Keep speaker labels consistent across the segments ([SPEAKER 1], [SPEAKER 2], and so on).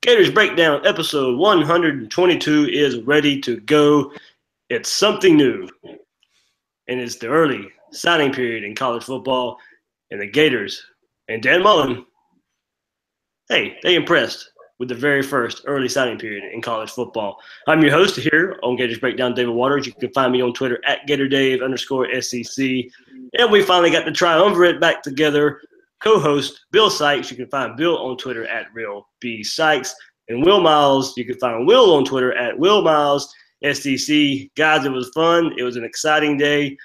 [SPEAKER 1] Gators Breakdown episode 122 is ready to go. It's something new, and it's the early signing period in college football, and the Gators and Dan Mullen, hey, they impressed with the very first early signing period in college football. I'm your host here on Gators Breakdown, David Waters. You can find me on Twitter at GatorDave_SEC. And we finally got the triumvirate back together. Co-host Bill Sykes. You can find Bill on Twitter at RealBSykes. And Will Miles, you can find Will on Twitter at WillMilesSEC. Guys, it was fun. It was an exciting day.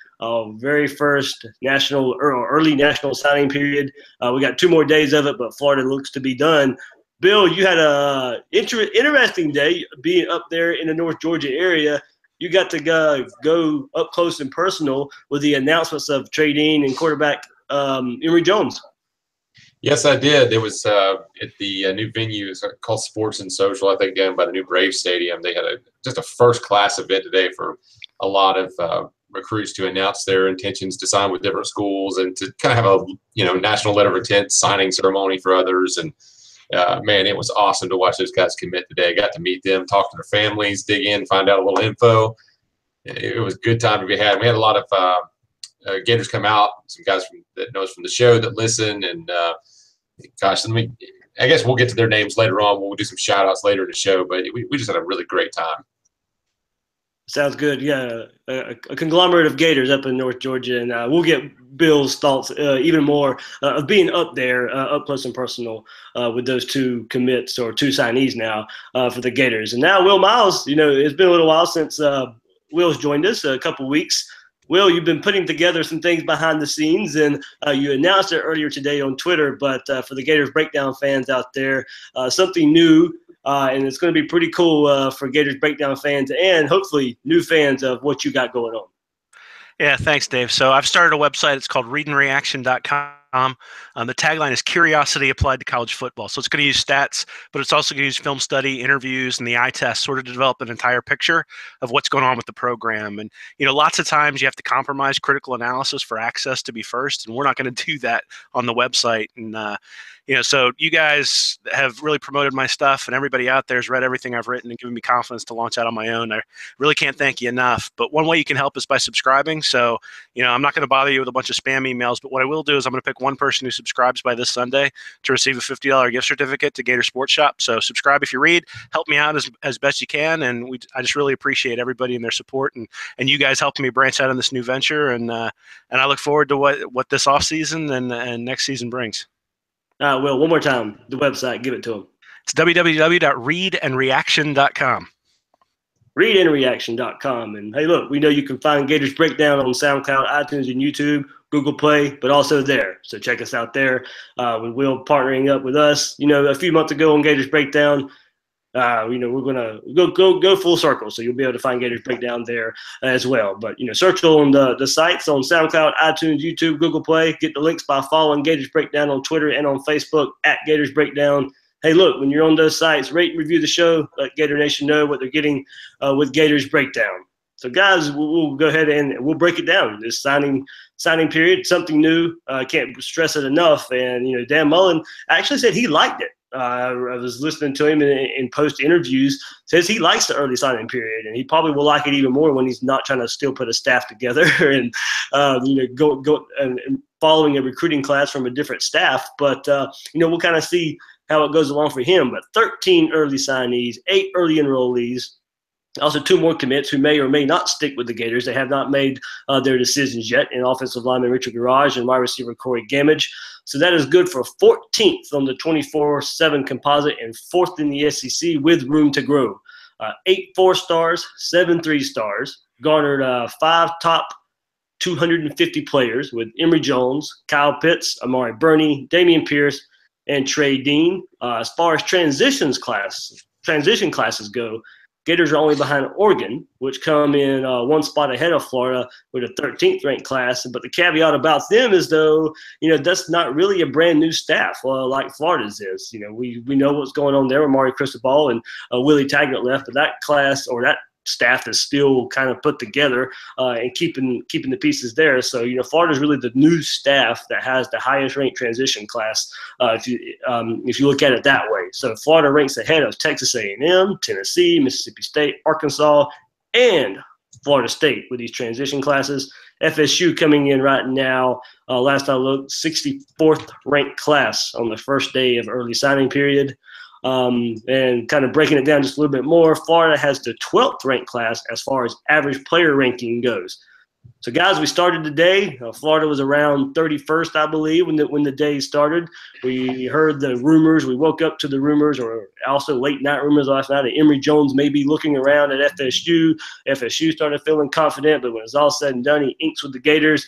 [SPEAKER 1] Very first national or early national signing period. We got 2 more days of it, but Florida looks to be done. Bill, you had a interesting day being up there in the North Georgia area. You got to go up close and personal with the announcements of Trey Dean and quarterback Emory Jones.
[SPEAKER 2] Yes, I did. It was at the new venue. It's called Sports and Social, I think, down by the new Brave Stadium. They had just a first-class event today for a lot of recruits to announce their intentions to sign with different schools and to kind of have a national letter of intent signing ceremony for others. And man, it was awesome to watch those guys commit today. I got to meet them, talk to their families, dig in, find out a little info. It was a good time to be had. We had a lot of Gators come out, some guys that know us from the show that listen. And gosh, I guess we'll get to their names later on. We'll do some shout outs later in the show, but we just had a really great time.
[SPEAKER 1] Sounds good. Yeah, a conglomerate of Gators up in North Georgia, and we'll get Bill's thoughts even more of being up there, up close and personal with those 2 commits or 2 signees now for the Gators. And now Will Miles, it's been a little while since Will's joined us, a couple weeks. Will, you've been putting together some things behind the scenes, and you announced it earlier today on Twitter, but for the Gators Breakdown fans out there, something new. And it's going to be pretty cool for Gators Breakdown fans and hopefully new fans of what you got going on.
[SPEAKER 3] Yeah, thanks, Dave. So I've started a website. It's called readandreaction.com. The tagline is Curiosity Applied to College Football. So it's going to use stats, but it's also going to use film study, interviews, and the eye test sort of to develop an entire picture of what's going on with the program. And, lots of times you have to compromise critical analysis for access to be first, and we're not going to do that on the website. And, so you guys have really promoted my stuff, and everybody out there has read everything I've written and given me confidence to launch out on my own. I really can't thank you enough. But one way you can help is by subscribing. So, I'm not going to bother you with a bunch of spam emails, but what I will do is I'm going to pick one person who subscribes by this Sunday to receive a $50 gift certificate to Gator Sports Shop. So subscribe if you read. Help me out as best you can, and I just really appreciate everybody and their support and you guys helping me branch out on this new venture. And I look forward to what this offseason and next season brings.
[SPEAKER 1] Will, one more time, the website, give it to them.
[SPEAKER 3] It's www.readandreaction.com.
[SPEAKER 1] Readandreaction.com. And hey, look, we know you can find Gators Breakdown on SoundCloud, iTunes, and YouTube, Google Play, but also there. So check us out there. With Will partnering up with us, a few months ago on Gators Breakdown, we're gonna go full circle. So you'll be able to find Gators Breakdown there as well. But search on the sites on SoundCloud, iTunes, YouTube, Google Play. Get the links by following Gators Breakdown on Twitter and on Facebook at Gators Breakdown. Hey, look, when you're on those sites, rate and review the show. Let Gator Nation know what they're getting with Gators Breakdown. So, guys, we'll go ahead and we'll break it down. This signing period, something new. I can't stress it enough. And, Dan Mullen actually said he liked it. I was listening to him in post interviews. Says he likes the early signing period, and he probably will like it even more when he's not trying to still put a staff together and go and following a recruiting class from a different staff. But we'll kind of see how it goes along for him. But 13 early signees, 8 early enrollees. Also 2 more commits who may or may not stick with the Gators. They have not made their decisions yet in offensive lineman Richard Garage and wide receiver Corey Gamage. So that is good for 14th on the 24/7 composite and 4th in the SEC with room to grow. 8 4-stars, 7 3-stars, garnered 5 top 250 players with Emery Jones, Kyle Pitts, Amari Burney, Damian Pierce, and Trey Dean. As far as transition classes go, Gators are only behind Oregon, which come in 1 spot ahead of Florida with a 13th ranked class. But the caveat about them is, though, that's not really a brand new staff like Florida's is. We know what's going on there with Amari Cristobal and Willie Taggart left, but that class or that staff is still kind of put together and keeping the pieces there. So, Florida is really the new staff that has the highest ranked transition class if you look at it that way. So Florida ranks ahead of Texas A&M, Tennessee, Mississippi State, Arkansas, and Florida State with these transition classes. FSU coming in right now, last I looked, 64th ranked class on the first day of early signing period. And kind of breaking it down just a little bit more, Florida has the 12th ranked class as far as average player ranking goes. So, guys, we started today. Florida was around 31st, I believe, when the day started. We heard the rumors. We woke up to the rumors, or also late night rumors last night that Emery Jones may be looking around at FSU. FSU started feeling confident, but when it's all said and done, he inks with the Gators.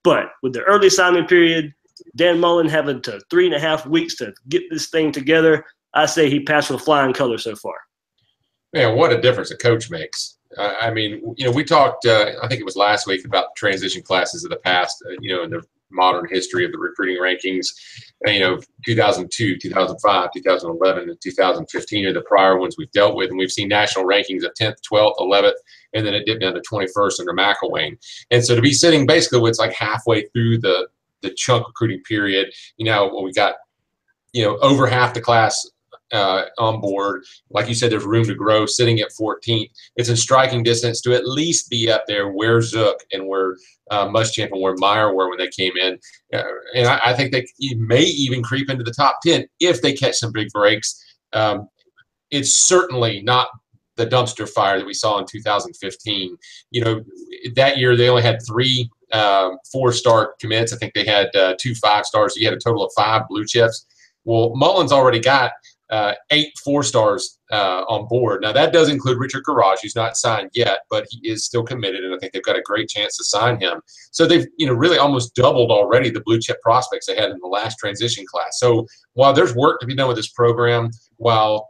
[SPEAKER 1] But with the early assignment period, Dan Mullen having to 3.5 weeks to get this thing together, I say he passed with flying colors so far.
[SPEAKER 2] Man, what a difference a coach makes. I mean, we talked, I think it was last week, about transition classes of the past, in the modern history of the recruiting rankings. 2002, 2005, 2011, and 2015 are the prior ones we've dealt with. And we've seen national rankings of 10th, 12th, 11th, and then it dipped down to 21st under McElwain. And so to be sitting basically what's like halfway through the chunk recruiting period, when we got, over half the class on board. Like you said, there's room to grow. Sitting at 14th, it's in striking distance to at least be up there where Zook and where Muschamp and where Meyer were when they came in. And I think they may even creep into the top 10 if they catch some big breaks. It's certainly not the dumpster fire that we saw in 2015. That year they only had 3 4-star commits. I think they had 2 5-stars. So you had a total of 5 blue chips. Well, Mullen's already got 8 4-stars on board. Now, that does include Richard Garage, who's not signed yet, but he is still committed, and I think they've got a great chance to sign him. So they've, really almost doubled already the blue chip prospects they had in the last transition class. So while there's work to be done with this program, while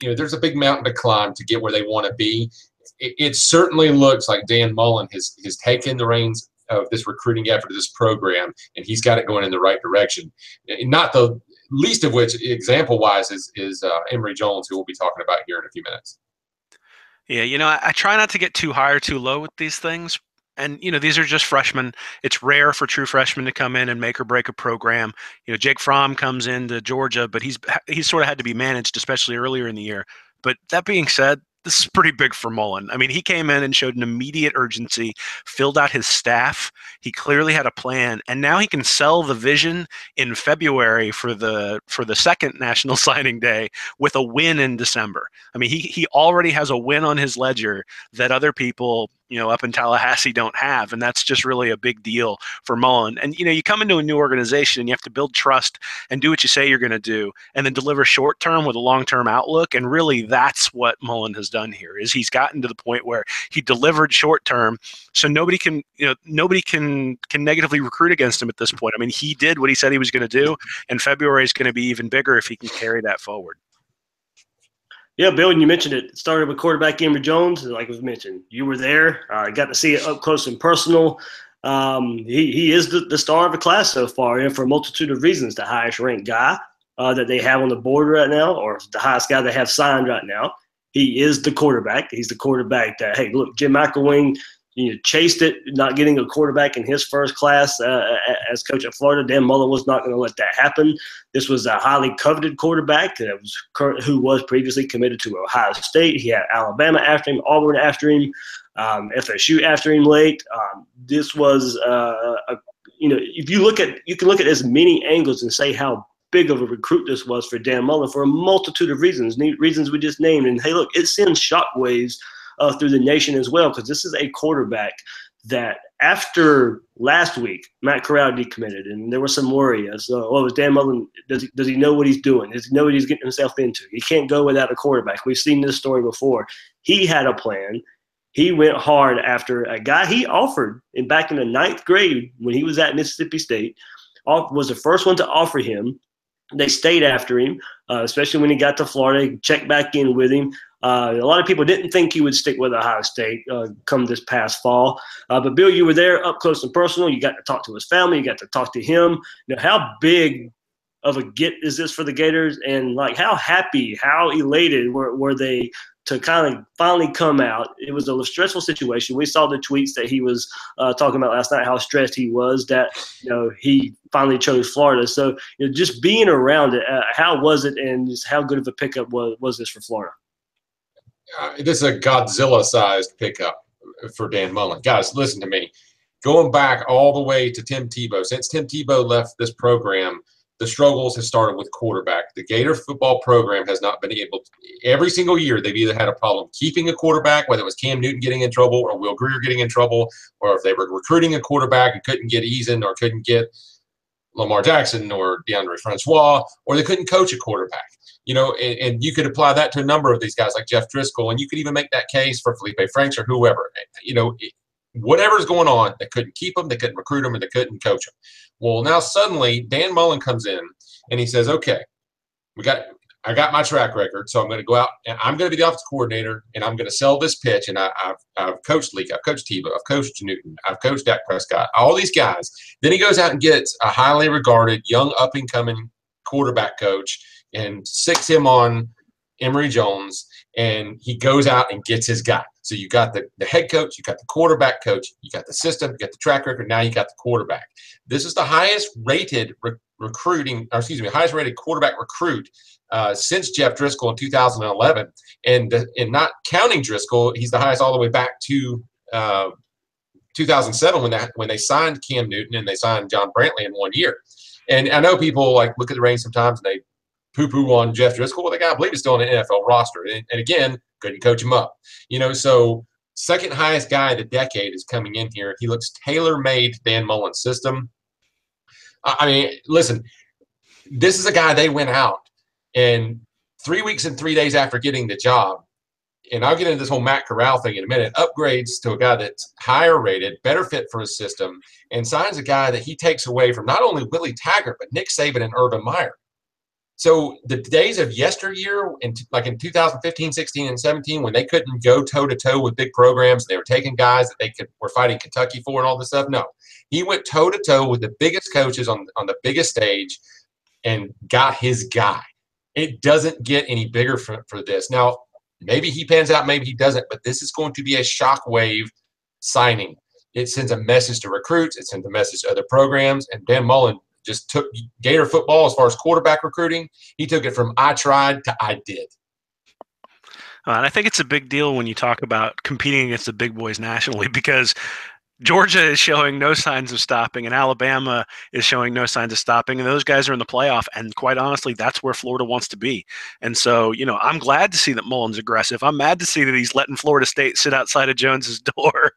[SPEAKER 2] there's a big mountain to climb to get where they want to be, it certainly looks like Dan Mullen has taken the reins of this recruiting effort of this program, and he's got it going in the right direction. Not the least of which, example-wise, is Emory Jones, who we'll be talking about here in a few minutes.
[SPEAKER 3] Yeah, I try not to get too high or too low with these things. And, these are just freshmen. It's rare for true freshmen to come in and make or break a program. Jake Fromm comes into Georgia, but he's sort of had to be managed, especially earlier in the year. But that being said, this is pretty big for Mullen. I mean, he came in and showed an immediate urgency, filled out his staff. He clearly had a plan, and now he can sell the vision in February for the second National Signing Day with a win in December. I mean, he already has a win on his ledger that other people, up in Tallahassee don't have, and that's just really a big deal for Mullen. And you come into a new organization and you have to build trust and do what you say you're going to do, and then deliver short term with a long term outlook. And really, that's what Mullen has done here. Is he's gotten to the point where he delivered short term, so nobody can negatively recruit against him at this point. I mean, he did what he said he was going to do, and February is going to be even bigger if he can carry that forward.
[SPEAKER 1] Yeah, Bill, and you mentioned it started with quarterback Emery Jones. Like was mentioned, you were there. Got to see it up close and personal. He is the star of the class so far, and for a multitude of reasons, the highest ranked guy that they have on the board right now, or the highest guy they have signed right now. He is the quarterback. He's the quarterback that, hey, look, Jim McElwain, chased it, not getting a quarterback in his first class as coach at Florida. Dan Mullen was not going to let that happen. This was a highly coveted quarterback who was previously committed to Ohio State. He had Alabama after him, Auburn after him, FSU after him late. This was, if you can look at as many angles and say how big of a recruit this was for Dan Mullen for a multitude of reasons we just named. And hey, look, it sends shockwaves through the nation as well, because this is a quarterback that after last week, Matt Corral decommitted, and there was some worry as is Dan Mullen, does he know what he's doing? Does he know what he's getting himself into? He can't go without a quarterback. We've seen this story before. He had a plan. He went hard after a guy he offered back in the 9th grade when he was at Mississippi State, was the first one to offer him. They stayed after him, especially when he got to Florida, checked back in with him. A lot of people didn't think he would stick with Ohio State come this past fall. But, Bill, you were there up close and personal. You got to talk to his family. You got to talk to him. How big of a get is this for the Gators? And, how happy, how elated were they to kind of finally come out. It was a stressful situation. We saw the tweets that he was talking about last night, how stressed he was that, he finally chose Florida. So, just being around it, how was it, and just how good of a pickup was this for Florida?
[SPEAKER 2] This is a Godzilla-sized pickup for Dan Mullen. Guys, listen to me. Going back all the way to Tim Tebow, since Tim Tebow left this program, the struggles have started with quarterback. The Gator football program has not been able to, every single year, they've either had a problem keeping a quarterback, whether it was Cam Newton getting in trouble or Will Greer getting in trouble, or if they were recruiting a quarterback and couldn't get Eason or couldn't get Lamar Jackson or DeAndre Francois, or they couldn't coach a quarterback. And you could apply that to a number of these guys like Jeff Driscoll, and you could even make that case for Felipe Franks or whoever. Whatever's going on, they couldn't keep them, they couldn't recruit them, and they couldn't coach them. Well, now suddenly Dan Mullen comes in and he says, okay, I got my track record, so I'm going to go out and I'm going to be the offensive coordinator, and I'm going to sell this pitch. And I've coached Leak, I've coached Tebow, I've coached Newton, I've coached Dak Prescott, all these guys. Then he goes out and gets a highly regarded young up-and-coming quarterback coach and sticks him on Emory Jones, and he goes out and gets his guy. So you got the head coach, you got the quarterback coach, you got the system, you got the track record, now you got the quarterback. This is the highest rated highest rated quarterback recruit since Jeff Driscoll in 2011. And not counting Driscoll, he's the highest all the way back to 2007 when they signed Cam Newton and they signed John Brantley in 1 year. And I know people look at the ratings sometimes and they poo-poo on Jeff Driscoll. Well, the guy, I believe, is still on the NFL roster. And again, couldn't coach him up. So second highest guy of the decade is coming in here. He looks tailor-made to Dan Mullen's system. I mean, listen, this is a guy they went out and 3 weeks and 3 days after getting the job, and I'll get into this whole Matt Corral thing in a minute, upgrades to a guy that's higher rated, better fit for his system, and signs a guy that he takes away from not only Willie Taggart, but Nick Saban and Urban Meyer. So the days of yesteryear, in 2015, 16, and 17, when they couldn't go toe-to-toe with big programs, they were taking guys that were fighting Kentucky for and all this stuff. No, he went toe-to-toe with the biggest coaches on the biggest stage and got his guy. It doesn't get any bigger for this. Now, maybe he pans out, maybe he doesn't, but this is going to be a shockwave signing. It sends a message to recruits. It sends a message to other programs. And Dan Mullen just took Gator football as far as quarterback recruiting. He took it from I tried to I did.
[SPEAKER 3] And I think it's a big deal when you talk about competing against the big boys nationally, because Georgia is showing no signs of stopping, and Alabama is showing no signs of stopping, and those guys are in the playoff, and quite honestly, that's where Florida wants to be. And so, I'm glad to see that Mullen's aggressive. I'm mad to see that he's letting Florida State sit outside of Jones's door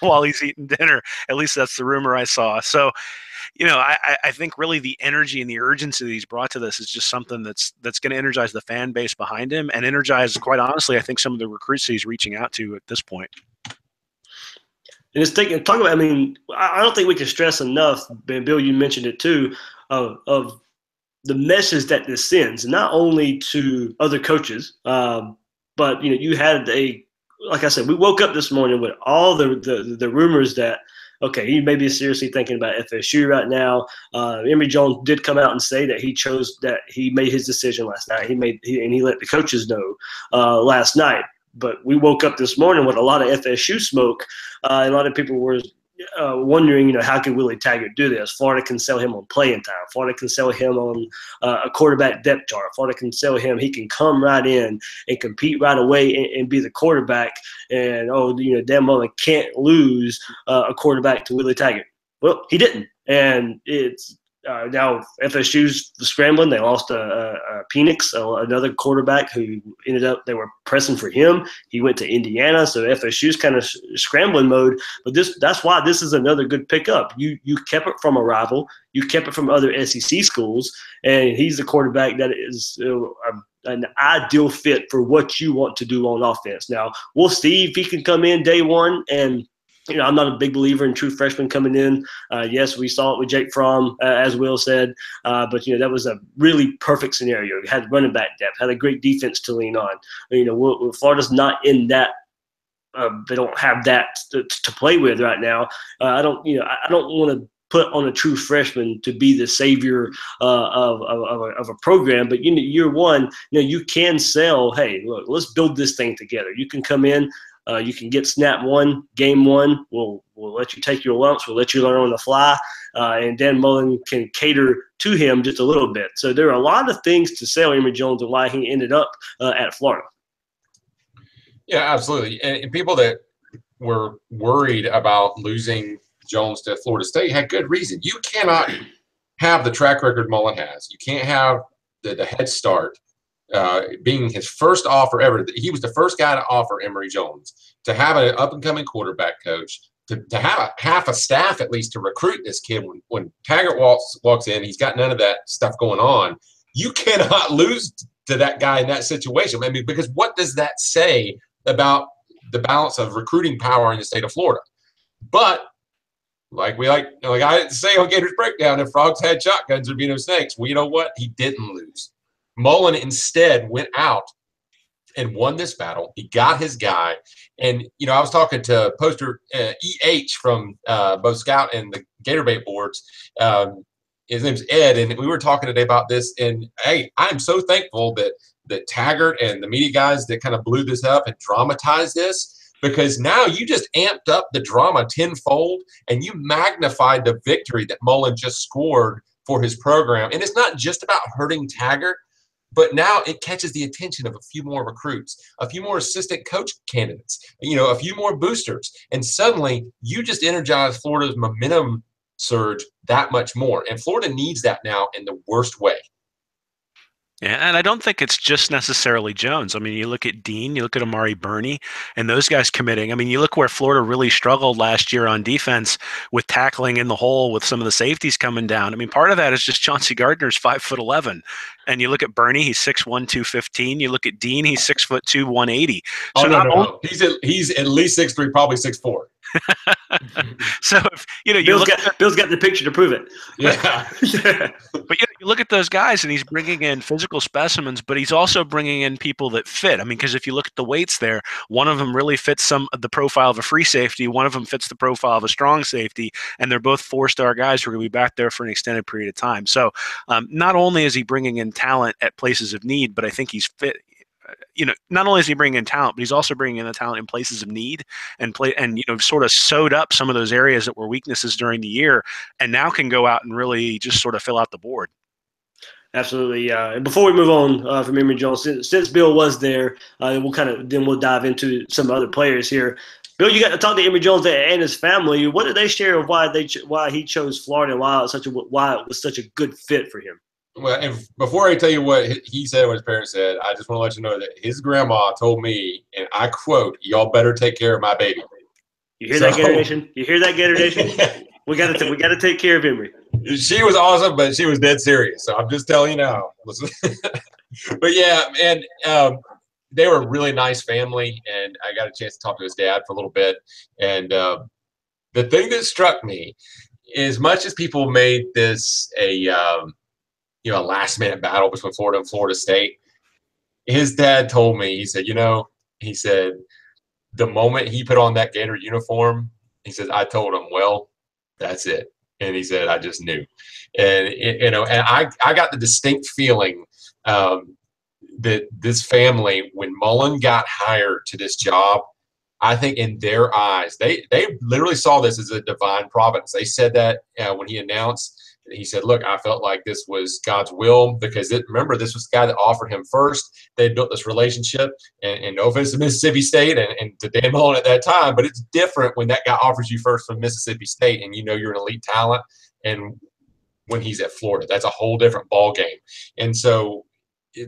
[SPEAKER 3] while he's eating dinner. At least that's the rumor I saw. So, I think really the energy and the urgency that he's brought to this is just something that's going to energize the fan base behind him, and energize, quite honestly, I think some of the recruits that he's reaching out to at this point.
[SPEAKER 1] And it's talking about, I don't think we can stress enough, Bill, you mentioned it too, of the message that this sends, not only to other coaches, but, you had like I said, we woke up this morning with all the rumors that, okay, he may be seriously thinking about FSU right now. Emery Jones did come out and say that he made his decision last night. And he let the coaches know last night. But we woke up this morning with a lot of FSU smoke. A lot of people were wondering, how can Willie Taggart do this? Florida can sell him on playing time. Florida can sell him on a quarterback depth chart. Florida can sell him. He can come right in and compete right away and be the quarterback. And, Dan Mullen can't lose a quarterback to Willie Taggart. Well, he didn't. And it's now FSU's scrambling. They lost Penix, another quarterback who they were pressing for him. He went to Indiana, so FSU's kind of scrambling mode. But that's why this is another good pickup. You kept it from a rival. You kept it from other SEC schools, and he's the quarterback that is an ideal fit for what you want to do on offense. Now, we'll see if he can come in day one and – I'm not a big believer in true freshmen coming in. Yes, we saw it with Jake Fromm, as Will said, but that was a really perfect scenario. You had running back depth, had a great defense to lean on. Florida's not in that. They don't have that to play with right now. I don't want to put on a true freshman to be the savior of a program. But year one, you can sell. Hey, look, let's build this thing together. You can come in. You can get snap one, game one. We'll let you take your lumps. We'll let you learn on the fly. And Dan Mullen can cater to him just a little bit. So there are a lot of things to sell Emery Jones and why he ended up at Florida.
[SPEAKER 2] Yeah, absolutely. And people that were worried about losing Jones to Florida State had good reason. You cannot have the track record Mullen has. You can't have the head start. Being his first offer ever. He was the first guy to offer Emory Jones to have an up-and-coming quarterback coach, to have half a staff at least to recruit this kid. When Taggart walks in, he's got none of that stuff going on. You cannot lose to that guy in that situation. I mean, because what does that say about the balance of recruiting power in the state of Florida? But like I say on Gators Breakdown, if frogs had shotguns, there'd be no snakes. Well, you know what? He didn't lose. Mullen instead went out and won this battle. He got his guy. And, I was talking to poster EH from both Scout and the Gator Bait boards. His name's Ed, and we were talking today about this. And, hey, I'm so thankful that Taggart and the media guys that kind of blew this up and dramatized this, because now you just amped up the drama tenfold and you magnified the victory that Mullen just scored for his program. And it's not just about hurting Taggart, but now it catches the attention of a few more recruits, a few more assistant coach candidates, a few more boosters. And suddenly you just energize Florida's momentum surge that much more. And Florida needs that now in the worst way.
[SPEAKER 3] Yeah, and I don't think it's just necessarily Jones. I mean, you look at Dean, you look at Amari Burney, and those guys committing. I mean, you look where Florida really struggled last year on defense with tackling in the hole with some of the safeties coming down. I mean, part of that is just Chauncey Gardner's 5'11", and you look at Burney, he's 6'1", 215. You look at Dean, he's 6'2", 180. So
[SPEAKER 2] no. He's at least 6'3", probably 6'4".
[SPEAKER 3] So if
[SPEAKER 1] Bill's got the picture to prove it.
[SPEAKER 2] Yeah.
[SPEAKER 3] But you look at those guys, and he's bringing in physical specimens, but he's also bringing in people that fit. I mean, because if you look at the weights there, one of them really fits some of the profile of a free safety, one of them fits the profile of a strong safety, and they're both 4-star guys who are going to be back there for an extended period of time. So not only is he bringing in talent at places of need, but I think he's fit. Not only is he bringing in talent, but he's also bringing in the talent in places of need and sort of sewed up some of those areas that were weaknesses during the year, and now can go out and really just sort of fill out the board.
[SPEAKER 1] Absolutely, yeah. And before we move on from Emery Jones, since Bill was there, we'll dive into some other players here. Bill, you got to talk to Emery Jones and his family. What did they share of why he chose Florida and why it was such a good fit for him?
[SPEAKER 2] Well, and before I tell you what he said, what his parents said, I just want to let you know that his grandma told me, and I quote, "Y'all better take care of my baby."
[SPEAKER 1] You hear that, Gator Nation? You hear that, Gator Nation? we got to take care of Emery.
[SPEAKER 2] She was awesome, but she was dead serious. So I'm just telling you now. But yeah, man, they were a really nice family, and I got a chance to talk to his dad for a little bit. And the thing that struck me, as much as people made this a last-minute battle between Florida and Florida State, his dad told me, he said, the moment he put on that Gator uniform, he says, I told him, well, that's it. And he said, I just knew. And, and I got the distinct feeling that this family, when Mullen got hired to this job, I think in their eyes, they literally saw this as a divine providence. They said that when he announced. He said, look, I felt like this was God's will because remember, this was the guy that offered him first. They built this relationship, and no offense to Mississippi State and to Dan Mullen at that time, but it's different when that guy offers you first from Mississippi State and you're an elite talent. And when he's at Florida, that's a whole different ball game. And so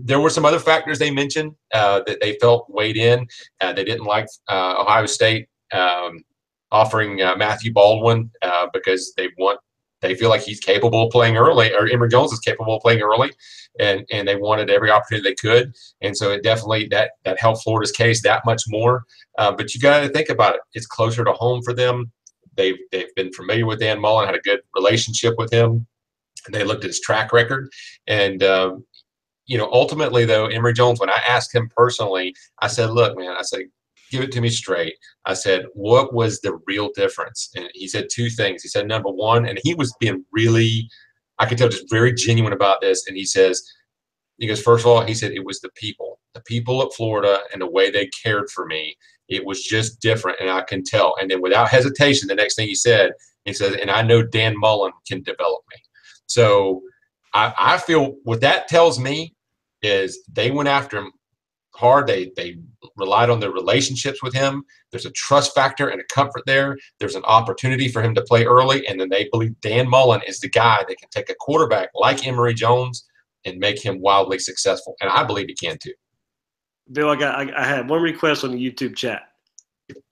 [SPEAKER 2] there were some other factors they mentioned that they felt weighed in. They didn't like Ohio State offering Matthew Baldwin because they feel like he's capable of playing early, or Emery Jones is capable of playing early, and they wanted every opportunity they could. And so it definitely that helped Florida's case that much more. But you got to think about it. It's closer to home for them. They've been familiar with Dan Mullen, had a good relationship with him, and they looked at his track record. And ultimately though, Emery Jones, when I asked him personally, I said, look, man, I said, give it to me straight. I said, what was the real difference? And he said two things. He said, number one, and he was being really, I could tell, just very genuine about this. And he goes, first of all, he said, it was the people at Florida and the way they cared for me. It was just different, and I can tell. And then without hesitation, the next thing he says, and I know Dan Mullen can develop me. So I feel what that tells me is they went after him hard. They relied on their relationships with him. There's a trust factor and a comfort there. There's an opportunity for him to play early, and then they believe Dan Mullen is the guy that can take a quarterback like Emery Jones and make him wildly successful. And I believe he can too.
[SPEAKER 1] Bill, I had one request on the YouTube chat.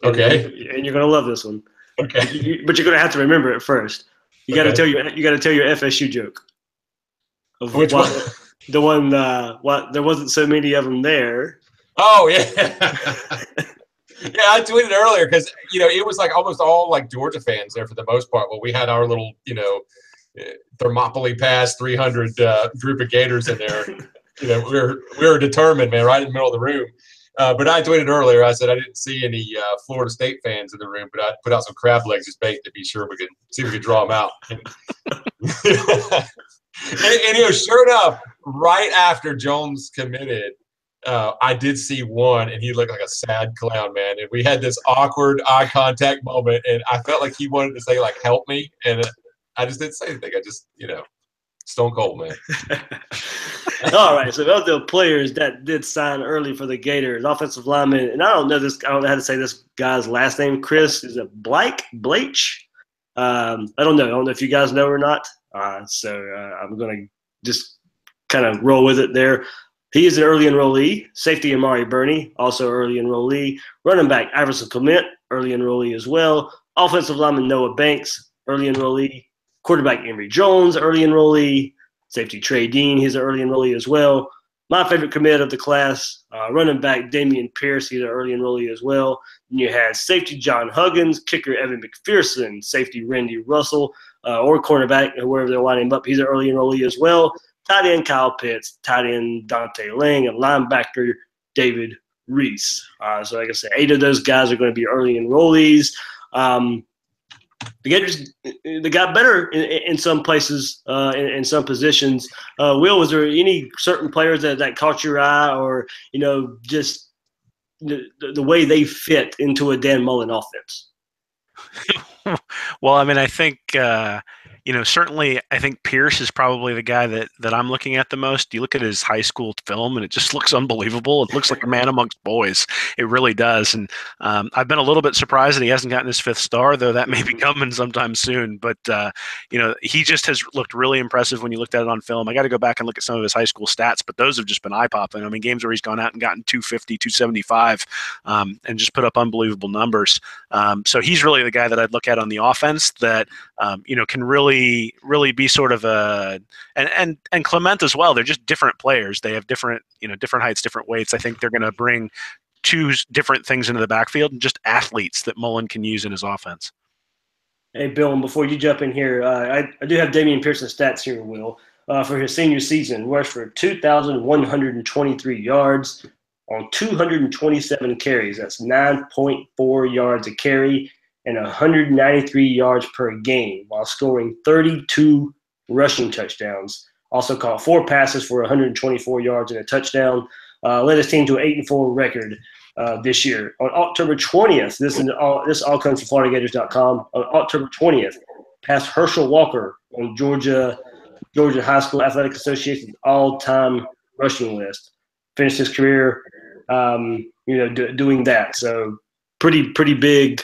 [SPEAKER 2] Okay.
[SPEAKER 1] And you're gonna love this one.
[SPEAKER 2] Okay.
[SPEAKER 1] But you're gonna have to remember it first. You gotta tell your FSU joke. Of
[SPEAKER 2] which one?
[SPEAKER 1] The one there wasn't so many of them there.
[SPEAKER 2] Oh yeah. Yeah, I tweeted earlier because it was like almost all like Georgia fans there for the most part. Well, we had our little Thermopylae Pass 300 group of Gators in there. We were determined, man, right in the middle of the room. But I tweeted earlier. I said I didn't see any Florida State fans in the room, but I put out some crab legs as bait to be sure we could see if we could draw them out. and sure enough, right after Jones committed, I did see one, and he looked like a sad clown, man. And we had this awkward eye contact moment, and I felt like he wanted to say, like, help me. And I just didn't say anything. I just, stone cold, man.
[SPEAKER 1] All right, so of the players that did sign early for the Gators, offensive lineman, and I don't know how to say this guy's last name. Chris, is it Blake? I don't know. I don't know if you guys know or not. So I'm going to just kind of roll with it there. He is an early enrollee. Safety Amari Burney, also early enrollee. Running back Iverson Clement, early enrollee as well. Offensive lineman Noah Banks, early enrollee. Quarterback Emery Jones, early enrollee. Safety Trey Dean, he's an early enrollee as well. My favorite commit of the class, running back Damian Pearson, he's an early enrollee as well. And you had safety John Huggins, kicker Evan McPherson, safety Randy Russell, or cornerback, whoever they're lining him up, he's an early enrollee as well. Tight end Kyle Pitts, tight end Dante Lang, and linebacker David Rees. So like I said, 8 of those guys are going to be early enrollees. The Gators, they got better in some places, in some positions. Will, was there any certain players that caught your eye, or just the way they fit into a Dan Mullen offense?
[SPEAKER 3] Well, I mean, I think certainly I think Pierce is probably the guy that I'm looking at the most. You look at his high school film, and it just looks unbelievable. It looks like a man amongst boys. It really does. And I've been a little bit surprised that he hasn't gotten his 5th star, though that may be coming sometime soon. But, he just has looked really impressive when you looked at it on film. I got to go back and look at some of his high school stats, but those have just been eye-popping. I mean, games where he's gone out and gotten 250, 275, and just put up unbelievable numbers. So he's really the guy that I'd look at on the offense that, can really be sort of and Clement as well. They're just different players. They have different heights, different weights. I think they're going to bring 2 different things into the backfield and just athletes that Mullen can use in his offense.
[SPEAKER 1] Hey, Bill, and before you jump in here, I do have Damian Pearson's stats here, Will. For his senior season, rushed for 2,123 yards on 227 carries. That's 9.4 yards a carry and 193 yards per game, while scoring 32 rushing touchdowns. Also caught 4 passes for 124 yards and a touchdown. Led his team to an 8-4 record this year. On October 20th, this all comes from FloridaGators.com. On October 20th, passed Herschel Walker on Georgia High School Athletic Association's all-time rushing list. Finished his career, doing that. So pretty big.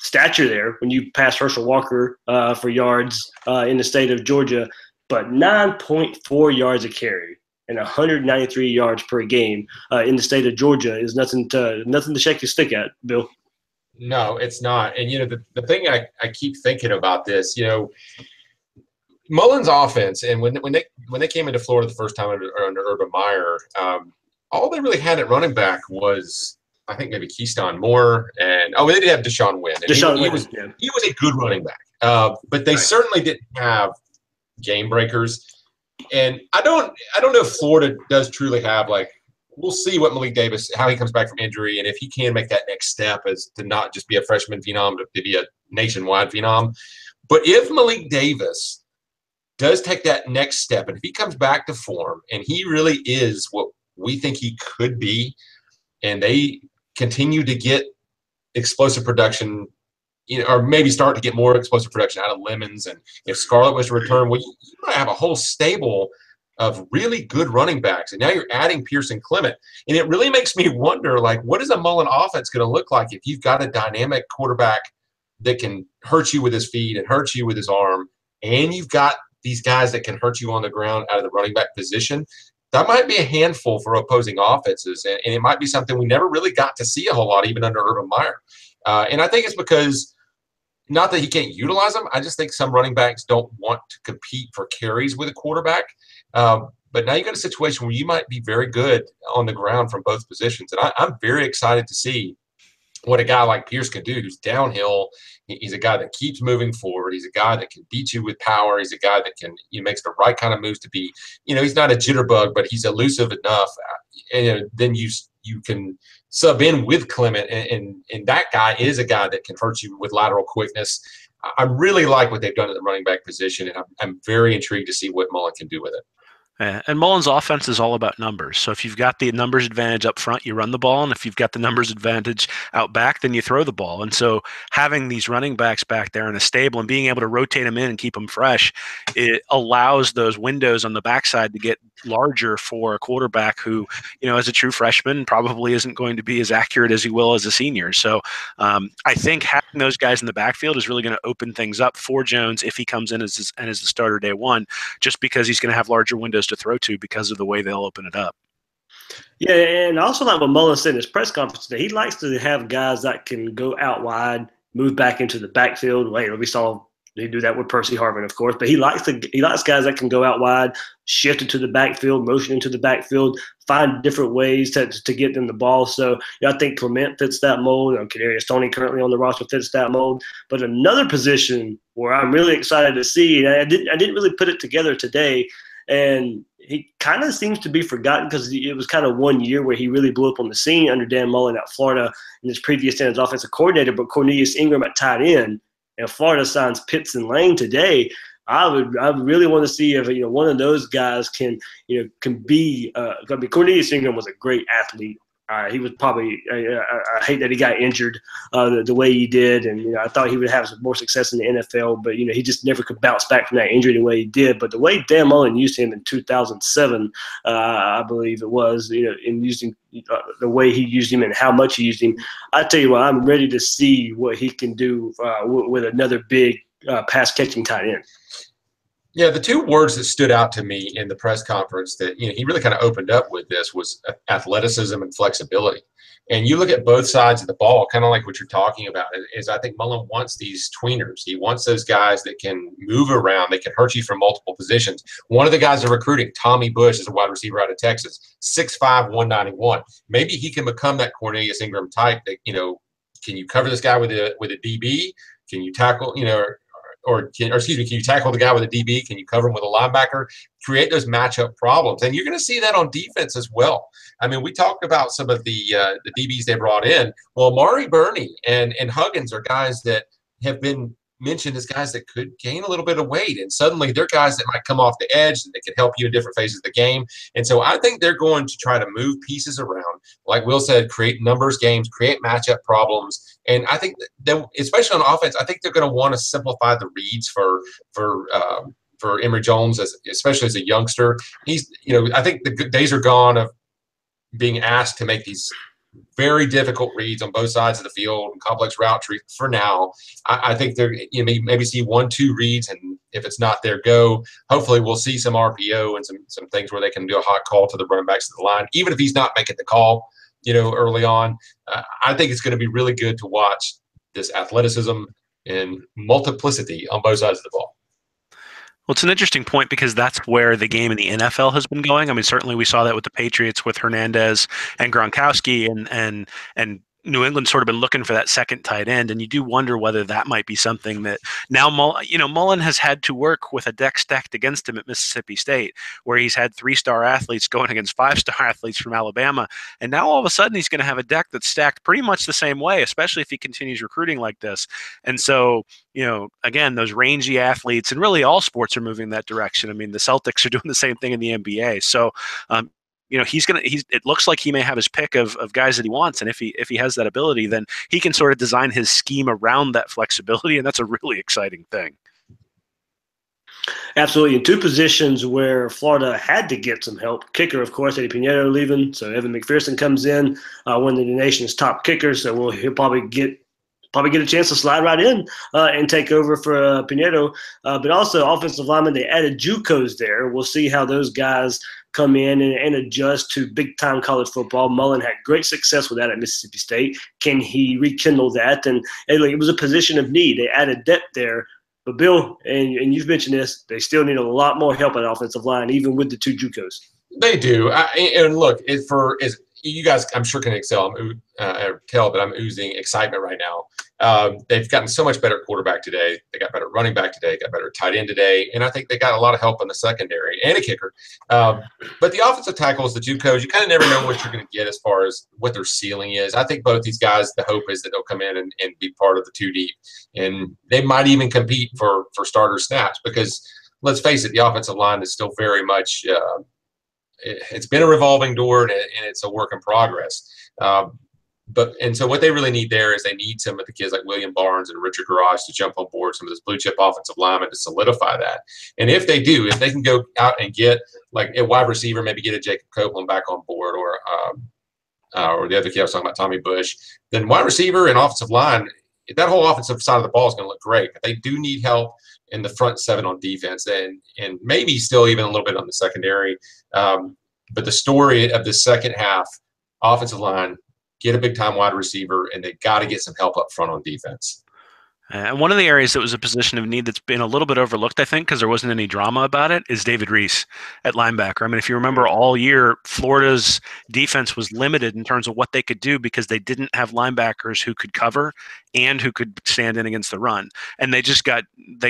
[SPEAKER 1] Stature there when you pass Herschel Walker for yards in the state of Georgia, but 9.4 yards a carry and 193 yards per game in the state of Georgia is nothing to shake your stick at, Bill.
[SPEAKER 2] No, it's not. And the thing I keep thinking about this, Mullen's offense, and when they came into Florida the first time under Urban Meyer, all they really had at running back was, I think, maybe Keyshawn Moore, and they did have Deshaun Wynn. He was a good running back, but they certainly didn't have game breakers. And I don't know if Florida does truly have like we'll see what Malik Davis, how he comes back from injury, and if he can make that next step as to not just be a freshman phenom, to be a nationwide phenom. But if Malik Davis does take that next step, and if he comes back to form, and he really is what we think he could be, and they continue to get explosive production, or maybe start to get more explosive production out of Lemons, and if Scarlett was to return, well, you might have a whole stable of really good running backs, and now you're adding Pearson Clement, and it really makes me wonder, like, what is a Mullen offense going to look like if you've got a dynamic quarterback that can hurt you with his feet and hurt you with his arm, and you've got these guys that can hurt you on the ground out of the running back position? That might be a handful for opposing offenses, and it might be something we never really got to see a whole lot, even under Urban Meyer. And I think it's because, not that he can't utilize them, I just think some running backs don't want to compete for carries with a quarterback. But now you got a situation where you might be very good on the ground from both positions. And I'm very excited to see what a guy like Pierce can do, who's downhill. He's a guy that keeps moving forward. He's a guy that can beat you with power. He's a guy that makes the right kind of moves to be, he's not a jitterbug, but he's elusive enough. And then you can sub in with Clement, and that guy is a guy that can hurt you with lateral quickness. I really like what they've done at the running back position, and I'm very intrigued to see what Mullen can do with it.
[SPEAKER 3] And Mullen's offense is all about numbers. So if you've got the numbers advantage up front, you run the ball. And if you've got the numbers advantage out back, then you throw the ball. And so having these running backs back there in a stable and being able to rotate them in and keep them fresh, it allows those windows on the backside to get larger for a quarterback who, as a true freshman, probably isn't going to be as accurate as he will as a senior. So I think having those guys in the backfield is really going to open things up for Jones if he comes in as the starter day one, just because he's going to have larger windows to throw to because of the way they'll open it up.
[SPEAKER 1] Yeah, and I also like what Mullen said in his press conference today. He likes to have guys that can go out wide, move back into the backfield. We saw he do that with Percy Harvin, of course, but he likes guys that can go out wide, shift into the backfield, motion into the backfield, find different ways to get them the ball. So I think Clement fits that mold. Kadarius Toney currently on the roster fits that mold. But another position where I'm really excited to see, and I didn't really put it together today, and he kind of seems to be forgotten because it was kind of 1 year where he really blew up on the scene under Dan Mullen at Florida in his previous stint as offensive coordinator, but Cornelius Ingram at tight end. And Florida signs Pitts and Lane today. I would really want to see if one of those guys can be. Cornelius Ingram was a great athlete. He was probably. I hate that he got injured the way he did, and I thought he would have some more success in the NFL, but he just never could bounce back from that injury the way he did. But the way Dan Mullen used him in 2007, I believe it was, in using the way he used him and how much he used him, I tell you what, I'm ready to see what he can do with another big pass catching tight end.
[SPEAKER 2] Yeah, the two words that stood out to me in the press conference that he really kind of opened up with this was athleticism and flexibility. And you look at both sides of the ball, kind of like what you're talking about, is I think Mullen wants these tweeners. He wants those guys that can move around, they can hurt you from multiple positions. One of the guys they're recruiting, Tommy Bush, is a wide receiver out of Texas, 6'5", 191. Maybe he can become that Cornelius Ingram type that, can you cover this guy with a DB? Can you tackle, can you tackle the guy with a DB? Can you cover him with a linebacker? Create those matchup problems. And you're going to see that on defense as well. I mean, we talked about some of the DBs they brought in. Well, Mari Burney and Huggins are guys that have been mentioned as guys that could gain a little bit of weight. And suddenly they're guys that might come off the edge and they can help you in different phases of the game. And so I think they're going to try to move pieces around. Like Will said, create numbers games, create matchup problems. And I think that, especially on offense, I think they're going to want to simplify the reads for Emery Jones, especially as a youngster. I think the good days are gone of being asked to make these very difficult reads on both sides of the field and complex route tree. For now, I think they're maybe see 1-2 reads, and if it's not their go, hopefully we'll see some RPO and some things where they can do a hot call to the running backs of the line, even if he's not making the call, early on. I think it's going to be really good to watch this athleticism and multiplicity on both sides of the ball.
[SPEAKER 3] Well, it's an interesting point because that's where the game in the NFL has been going. I mean, certainly we saw that with the Patriots with Hernandez and Gronkowski, and New England's sort of been looking for that second tight end, and you do wonder whether that might be something that now Mullen has had to work with a deck stacked against him at Mississippi State, where he's had 3-star athletes going against 5-star athletes from Alabama, and now all of a sudden he's going to have a deck that's stacked pretty much the same way, especially if he continues recruiting like this. And so, again, those rangy athletes, and really all sports are moving in that direction. I mean, the Celtics are doing the same thing in the NBA. So, it looks like he may have his pick of guys that he wants. And if he has that ability, then he can sort of design his scheme around that flexibility. And that's a really exciting thing.
[SPEAKER 1] Absolutely. In two positions where Florida had to get some help. Kicker, of course, Eddie Pinedo leaving. So Evan McPherson comes in, one of the nation's top kickers. So he'll probably get a chance to slide right in and take over for Pinedo. But also offensive linemen, they added JUCOs there. We'll see how those guys come in and adjust to big-time college football. Mullen had great success with that at Mississippi State. Can he rekindle that? And it was a position of need. They added depth there. But, Bill, and you've mentioned this, they still need a lot more help at the offensive line, even with the two JUCOs.
[SPEAKER 2] They do. And look, you guys, I'm sure, can tell that I'm oozing excitement right now. They've gotten so much better quarterback today. They got better running back today, got better tight end today. And I think they got a lot of help in the secondary and a kicker. But the offensive tackles, the JUCOs, you kind of never know what you're going to get as far as what their ceiling is. I think both these guys, the hope is that they'll come in and be part of the 2 deep. And they might even compete for starter snaps because, let's face it, the offensive line is still very much it's been a revolving door and it's a work in progress. So what they really need there is they need some of the kids like William Barnes and Richard Garage to jump on board some of this blue chip offensive linemen to solidify that. And if they do, if they can go out and get like a wide receiver, maybe get a Jacob Copeland back on board or the other kid I was talking about, Tommy Bush, then wide receiver and offensive line, that whole offensive side of the ball is going to look great. But they do need help in the front seven on defense and maybe still even a little bit on the secondary. But the story of the second half, offensive line, get a big-time wide receiver, and they got to get some help up front on defense.
[SPEAKER 3] And one of the areas that was a position of need that's been a little bit overlooked, I think, because there wasn't any drama about it, is David Rees at linebacker. I mean, if you remember all year, Florida's defense was limited in terms of what they could do because they didn't have linebackers who could cover and who could stand in against the run. And they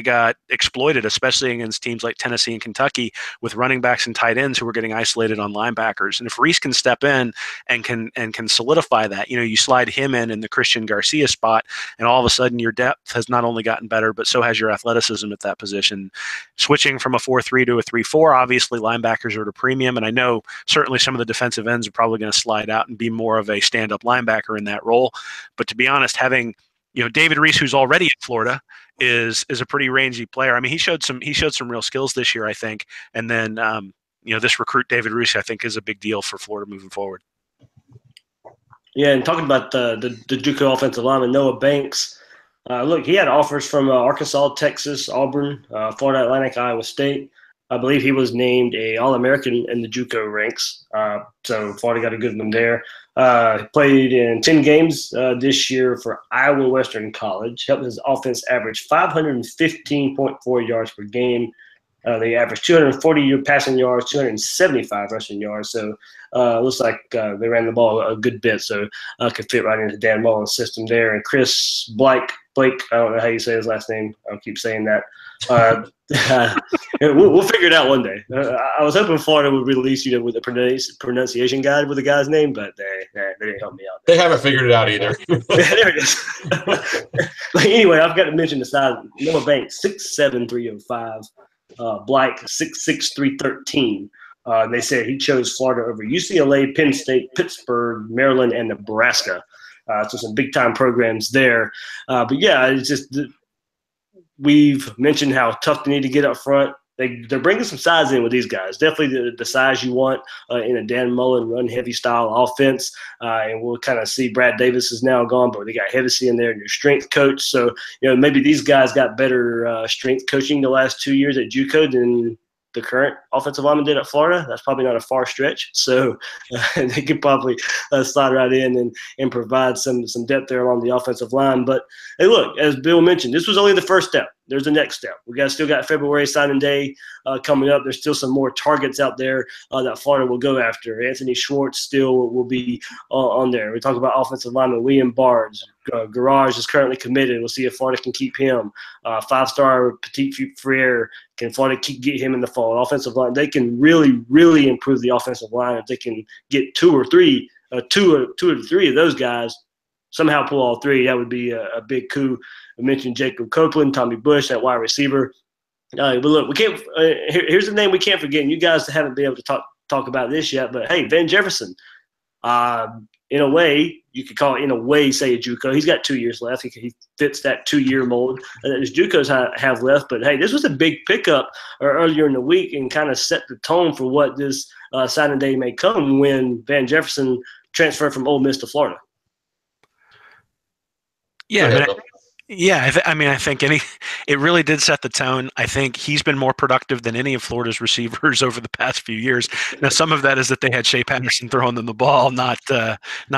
[SPEAKER 3] got exploited, especially against teams like Tennessee and Kentucky with running backs and tight ends who were getting isolated on linebackers. And if Rees can step in and can solidify that, you slide him in the Christian Garcia spot, and all of a sudden your depth has not only gotten better, but so has your athleticism at that position. Switching from a 4-3 to a 3-4, obviously linebackers are at a premium, and I know certainly some of the defensive ends are probably going to slide out and be more of a stand-up linebacker in that role. But to be honest, having David Rees, who's already at Florida, is a pretty rangy player. I mean, he showed some real skills this year, I think. And then this recruit David Rees, I think, is a big deal for Florida moving forward.
[SPEAKER 1] Yeah, and talking about the JUCO offensive lineman Noah Banks. Look, he had offers from Arkansas, Texas, Auburn, Florida Atlantic, Iowa State. I believe he was named a All-American in the JUCO ranks. So Florida got a good one there. Played in 10 games this year for Iowa Western College. Helped his offense average 515.4 yards per game. They averaged 240 passing yards, 275 rushing yards. So it looks like they ran the ball a good bit. So could fit right into Dan Mullen's system there. And Chris Blake, I don't know how you say his last name. I'll keep saying that. We'll figure it out one day. I was hoping Florida would release with a pronunciation guide with the guy's name, but they didn't help me out.
[SPEAKER 2] They haven't figured it out either.
[SPEAKER 1] There it is. But anyway, I've got to mention the size. Noah Banks, 6'7", 305. Blake, 6'6", 313. They said he chose Florida over UCLA, Penn State, Pittsburgh, Maryland, and Nebraska. So some big-time programs there. But, yeah, it's just we've mentioned how tough they need to get up front. They're bringing some size in with these guys. Definitely the size you want in a Dan Mullen run-heavy style offense. And we'll kind of see Brad Davis is now gone, but they got Hevesy in there and your strength coach. So, maybe these guys got better strength coaching the last 2 years at JUCO than the current offensive lineman did at Florida. That's probably not a far stretch. So they could probably slide right in and provide some depth there along the offensive line. But, hey, look, as Bill mentioned, this was only the first step. there's the next step. Still got February signing day coming up. There's still some more targets out there that Florida will go after. Anthony Schwartz still will be on there. We talk about offensive lineman William Barnes. Garage is currently committed. We'll see if Florida can keep him. 5-star Petit Frere, can Florida get him in the fall? Offensive line, they can really, really improve the offensive line if they can get two or three of those guys. Somehow pull all three. That would be a big coup. I mentioned Jacob Copeland, Tommy Bush, that wide receiver. But look, we can't. Here's the name we can't forget. And you guys haven't been able to talk about this yet, but hey, Van Jefferson. In a way, you could call it say a JUCO. He's got 2 years left. He fits that 2-year mold that his JUCOs have left. But hey, this was a big pickup earlier in the week and kind of set the tone for what this signing day may come when Van Jefferson transferred from Ole Miss to Florida.
[SPEAKER 3] Yeah, I think it really did set the tone. I think he's been more productive than any of Florida's receivers over the past few years. Now, some of that is that they had Shea Patterson throwing them the ball, not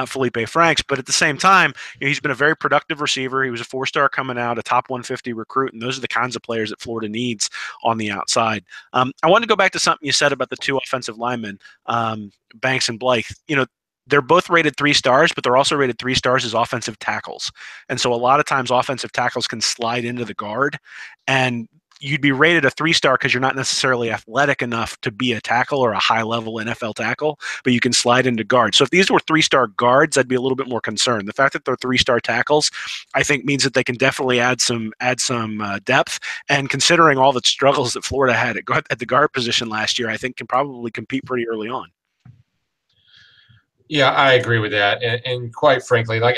[SPEAKER 3] Felipe Franks. But at the same time, he's been a very productive receiver. He was a 4-star coming out, a top 150 recruit, and those are the kinds of players that Florida needs on the outside. I want to go back to something you said about the 2 offensive linemen, Banks and Blythe. They're both rated 3 stars, but they're also rated 3 stars as offensive tackles. And so a lot of times offensive tackles can slide into the guard, and you'd be rated a 3-star because you're not necessarily athletic enough to be a tackle or a high-level NFL tackle, but you can slide into guard. So if these were 3-star guards, I'd be a little bit more concerned. The fact that they're 3-star tackles, I think, means that they can definitely add some depth. And considering all the struggles that Florida had at the guard position last year, I think can probably compete pretty early on.
[SPEAKER 2] Yeah, I agree with that. And quite frankly, look,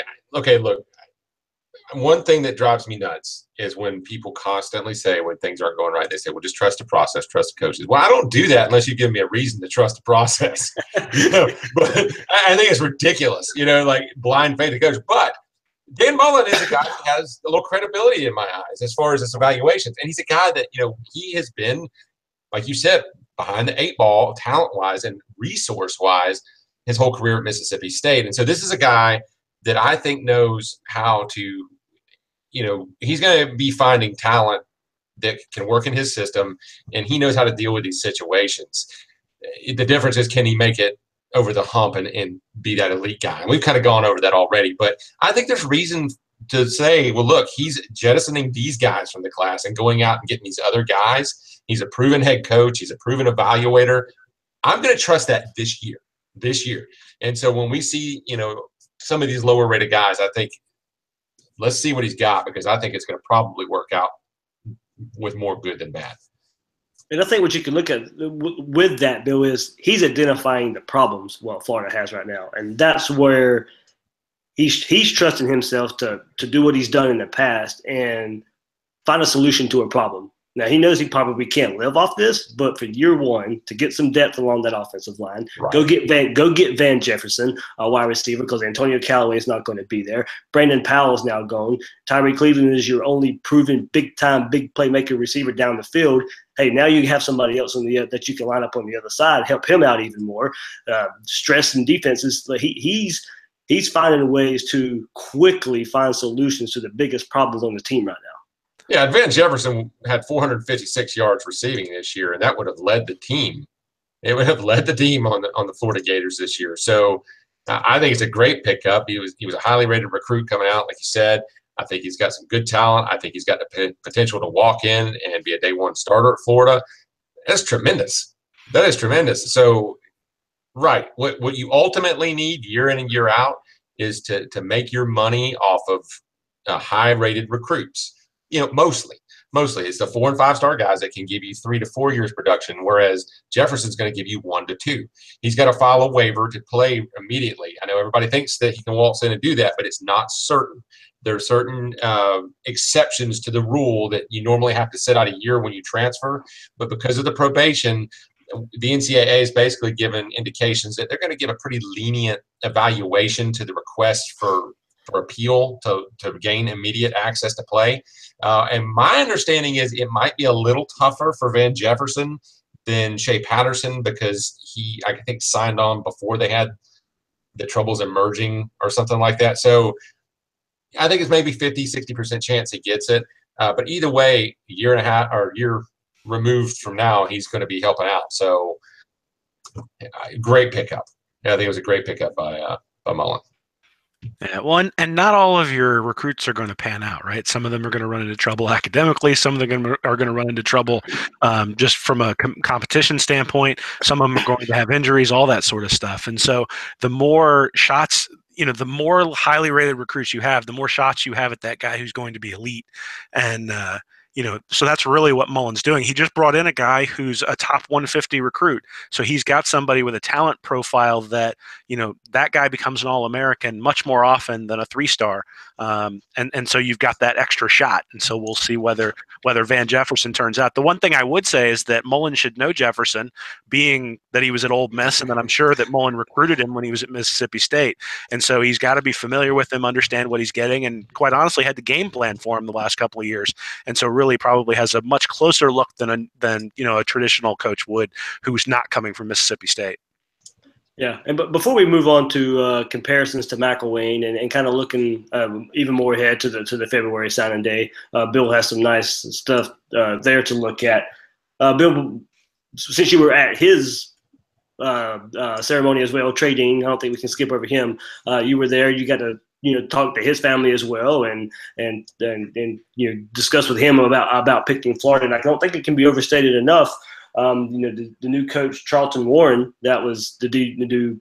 [SPEAKER 2] one thing that drives me nuts is when people constantly say when things aren't going right, they say, well, just trust the process, trust the coaches. Well, I don't do that unless you give me a reason to trust the process. But I think it's ridiculous, like blind faith of coach. But Dan Mullen is a guy that has a little credibility in my eyes as far as his evaluations. And he's a guy that, he has been, like you said, behind the 8 ball talent-wise and resource-wise his whole career at Mississippi State. And so this is a guy that I think knows how to, he's going to be finding talent that can work in his system, and he knows how to deal with these situations. The difference is, can he make it over the hump and be that elite guy? And we've kind of gone over that already, but I think there's reason to say, well, look, he's jettisoning these guys from the class and going out and getting these other guys. He's a proven head coach. He's a proven evaluator. I'm going to trust that this year. And so when we see, some of these lower rated guys, I think let's see what he's got, because I think it's going to probably work out with more good than bad.
[SPEAKER 1] And I think what you can look at with that, Bill, is he's identifying the problems what Florida has right now. And that's where he's trusting himself to do what he's done in the past and find a solution to a problem. Now, he knows he probably can't live off this, but for year one, to get some depth along that offensive line, right. Go get Van Jefferson, a wide receiver, because Antonio Callaway is not going to be there. Brandon Powell is now gone. Tyree Cleveland is your only proven big-time, big playmaker receiver down the field. Hey, now you have somebody else that you can line up on the other side, help him out even more. Stress and defenses, he's finding ways to quickly find solutions to the biggest problems on the team right now.
[SPEAKER 2] Yeah, Van Jefferson had 456 yards receiving this year, and that would have led the team. It would have led the team on the Florida Gators this year. So I think it's a great pickup. He was a highly rated recruit coming out, like you said. I think he's got some good talent. I think he's got the potential to walk in and be a day one starter at Florida. That's tremendous. That is tremendous. So, right, what you ultimately need year in and year out is to make your money off of high rated recruits. Mostly it's the 4- and 5-star guys that can give you 3 to 4 years production, whereas Jefferson's going to give you 1 to 2. He's got to file a waiver to play immediately. I know everybody thinks that he can waltz in and do that, but it's not certain. There are certain exceptions to the rule that you normally have to sit out a year when you transfer, but because of the probation, the NCAA has basically given indications that they're going to give a pretty lenient evaluation to the request for appeal to gain immediate access to play. And my understanding is it might be a little tougher for Van Jefferson than Shea Patterson, because he, I think, signed on before they had the troubles emerging or something like that. So I think it's maybe 50, 60% chance he gets it. But either way, a year and a half or a year removed from now, he's going to be helping out. So great pickup. Yeah, I think it was a great pickup by Mullen.
[SPEAKER 3] Yeah, well, and not all of your recruits are going to pan out, right? Some of them are going to run into trouble academically. Some of them are going to run into trouble just from a competition standpoint. Some of them are going to have injuries, all that sort of stuff. And so the more shots, the more highly rated recruits you have, the more shots you have at that guy who's going to be elite. And, so that's really what Mullen's doing. He just brought in a guy who's a top 150 recruit. So he's got somebody with a talent profile that, that guy becomes an All-American much more often than a 3-star. And so you've got that extra shot. And so we'll see whether Van Jefferson turns out. The one thing I would say is that Mullen should know Jefferson, being that he was at Ole Miss, and then I'm sure that Mullen recruited him when he was at Mississippi State. And so he's got to be familiar with him, understand what he's getting, and quite honestly had the game plan for him the last couple of years. And so really probably has a much closer look than a traditional coach would, who's not coming from Mississippi State.
[SPEAKER 1] Yeah, but before we move on to comparisons to McElwain and kind of looking even more ahead to the February signing day, Bill has some nice stuff there to look at. Bill, since you were at his ceremony as well, trading, I don't think we can skip over him. You were there. You got to talk to his family as well, and discuss with him about picking Florida. And I don't think it can be overstated enough. The new coach, Charlton Warren, that was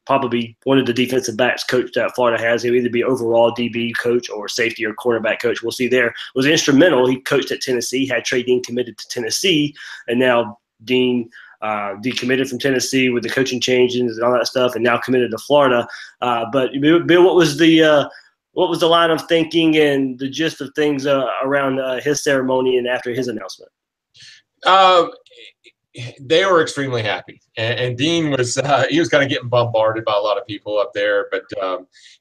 [SPEAKER 1] probably one of the defensive backs coach that Florida has. He'll either be overall DB coach or safety or cornerback coach. We'll see there. Was instrumental. He coached at Tennessee, had Trey Dean committed to Tennessee, and now Dean decommitted from Tennessee with the coaching changes and all that stuff, and now committed to Florida. But Bill, what was the line of thinking and the gist of things around his ceremony and after his announcement?
[SPEAKER 2] They were extremely happy, and Dean was he was kind of getting bombarded by a lot of people up there, but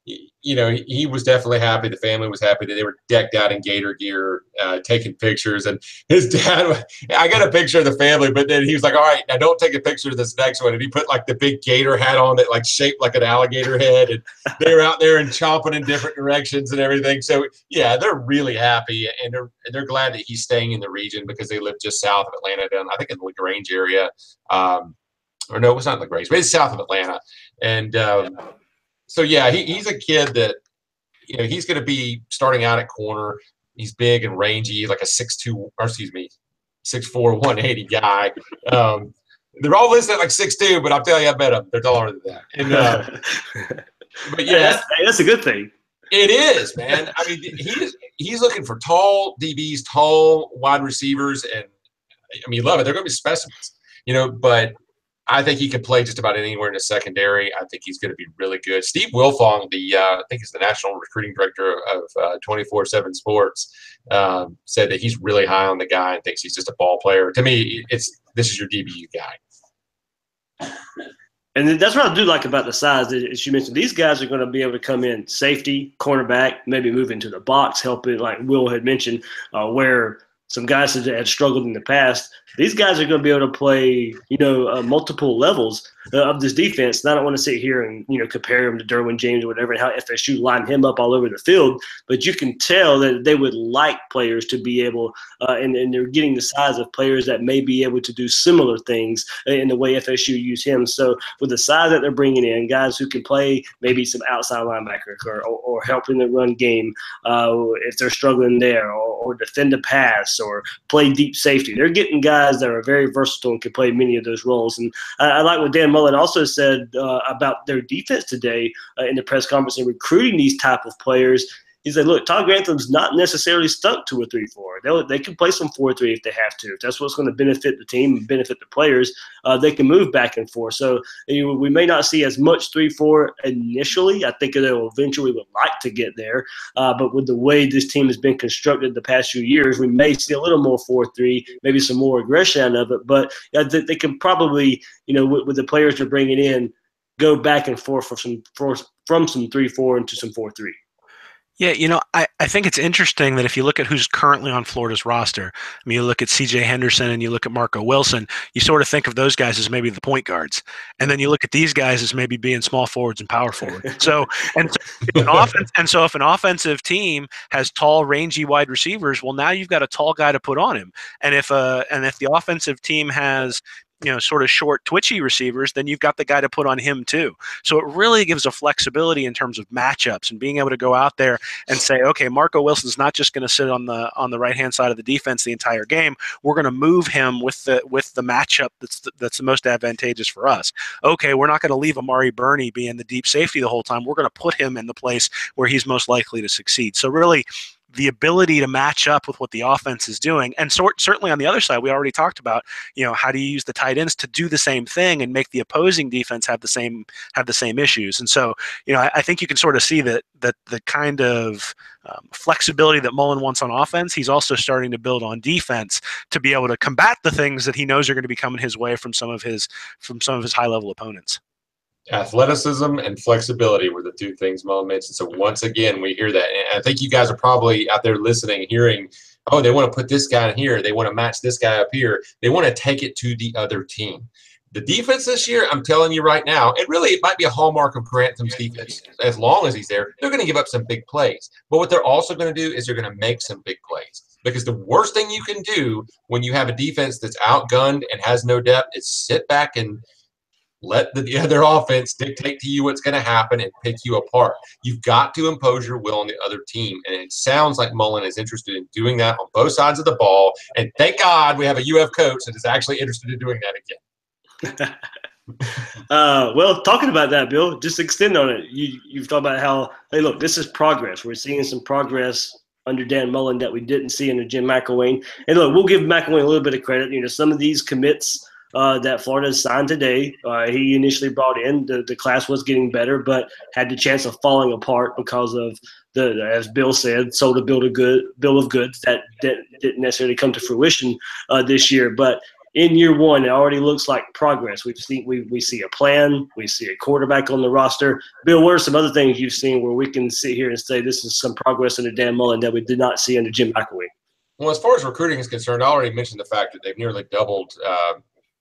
[SPEAKER 2] he was definitely happy. The family was happy that they were decked out in Gator gear, taking pictures. And his dad, I got a picture of the family, but then he was like, "All right, now don't take a picture of this next one." And he put like the big gator hat on that like shaped like an alligator head, and they were out there and chomping in different directions and everything. So yeah, they're really happy, and they're glad that he's staying in the region because they live just south of Atlanta, down I think in the LaGrange area. Or no, it's not LaGrange, but it's south of Atlanta. And so yeah, he's a kid that he's going to be starting out at corner. He's big and rangy, like a 6'4", 180 guy. They're all listed at like 6'2", but I'll tell you, I bet them they're taller than that. And but yeah,
[SPEAKER 1] that's a good thing.
[SPEAKER 2] It is, man. I mean, he's looking for tall DBs, tall wide receivers, and I mean, you love it. They're going to be specimens, but I think he can play just about anywhere in the secondary. I think he's going to be really good. Steve Wilfong, I think he's the national recruiting director of 24/7 Sports, said that he's really high on the guy and thinks he's just a ball player. To me, this is your DBU guy.
[SPEAKER 1] And that's what I do like about the size. As you mentioned, these guys are going to be able to come in safety, cornerback, maybe move into the box, helping, like Will had mentioned, where some guys that had struggled in the past. These guys are going to be able to play, multiple levels of this defense. And I don't want to sit here and, compare him to Derwin James or whatever and how FSU lined him up all over the field. But you can tell that they would like players to be able, and they're getting the size of players that may be able to do similar things in the way FSU use him. So with the size that they're bringing in, guys who can play maybe some outside linebacker or help in the run game if they're struggling there, or defend a pass or play deep safety. They're getting guys that are very versatile and can play many of those roles. And I like what Dan Mullen also said about their defense today in the press conference and recruiting these type of players. He said, look, Todd Grantham's not necessarily stuck to a 3-4. They can play some 4-3 if they have to. If that's what's going to benefit the team and benefit the players, they can move back and forth. So we may not see as much 3-4 initially. I think they'll eventually would like to get there. But with the way this team has been constructed the past few years, we may see a little more 4-3, maybe some more aggression of it. But they can probably, with the players they're bringing in, go back and forth from some 3-4 into some 4-3.
[SPEAKER 3] Yeah, I think it's interesting that if you look at who's currently on Florida's roster, I mean, you look at C.J. Henderson and you look at Marco Wilson, you sort of think of those guys as maybe the point guards, and then you look at these guys as maybe being small forwards and power forwards. So if an offensive team has tall, rangy wide receivers, well, now you've got a tall guy to put on him, and if the offensive team has sort of short, twitchy receivers, then you've got the guy to put on him too. So it really gives a flexibility in terms of matchups and being able to go out there and say, okay, Marco Wilson's not just going to sit on the right hand side of the defense the entire game. We're going to move him with the matchup that's the most advantageous for us. Okay, we're not going to leave Amari Burney being the deep safety the whole time. We're going to put him in the place where he's most likely to succeed. So really, the ability to match up with what the offense is doing, and certainly on the other side, we already talked about, how do you use the tight ends to do the same thing and make the opposing defense have the same issues. And so, I think you can sort of see that the kind of flexibility that Mullen wants on offense, he's also starting to build on defense to be able to combat the things that he knows are going to be coming his way from some of his high level opponents.
[SPEAKER 2] Athleticism and flexibility were the two things Mullen mentioned. So once again, we hear that. And I think you guys are probably out there listening, hearing, oh, they want to put this guy in here. They want to match this guy up here. They want to take it to the other team. The defense this year, I'm telling you right now, it might be a hallmark of Grantham's defense. As long as he's there, they're going to give up some big plays. But what they're also going to do is they're going to make some big plays. Because the worst thing you can do when you have a defense that's outgunned and has no depth is sit back and let the other offense dictate to you what's going to happen and pick you apart. You've got to impose your will on the other team. And it sounds like Mullen is interested in doing that on both sides of the ball. And thank God we have a UF coach that is actually interested in doing that again.
[SPEAKER 1] Well, talking about that, Bill, just extend on it. You've talked about how, hey, look, this is progress. We're seeing some progress under Dan Mullen that we didn't see under Jim McElwain. And look, we'll give McElwain a little bit of credit. Some of these commits that Florida has signed today, he initially brought in. The class was getting better, but had the chance of falling apart because of as Bill said, sold a bill of goods that didn't necessarily come to fruition this year. But in year one, it already looks like progress. We see a plan. We see a quarterback on the roster. Bill, what are some other things you've seen where we can sit here and say this is some progress under Dan Mullen that we did not see under Jim McElwain?
[SPEAKER 2] Well, as far as recruiting is concerned, I already mentioned the fact that they've nearly doubled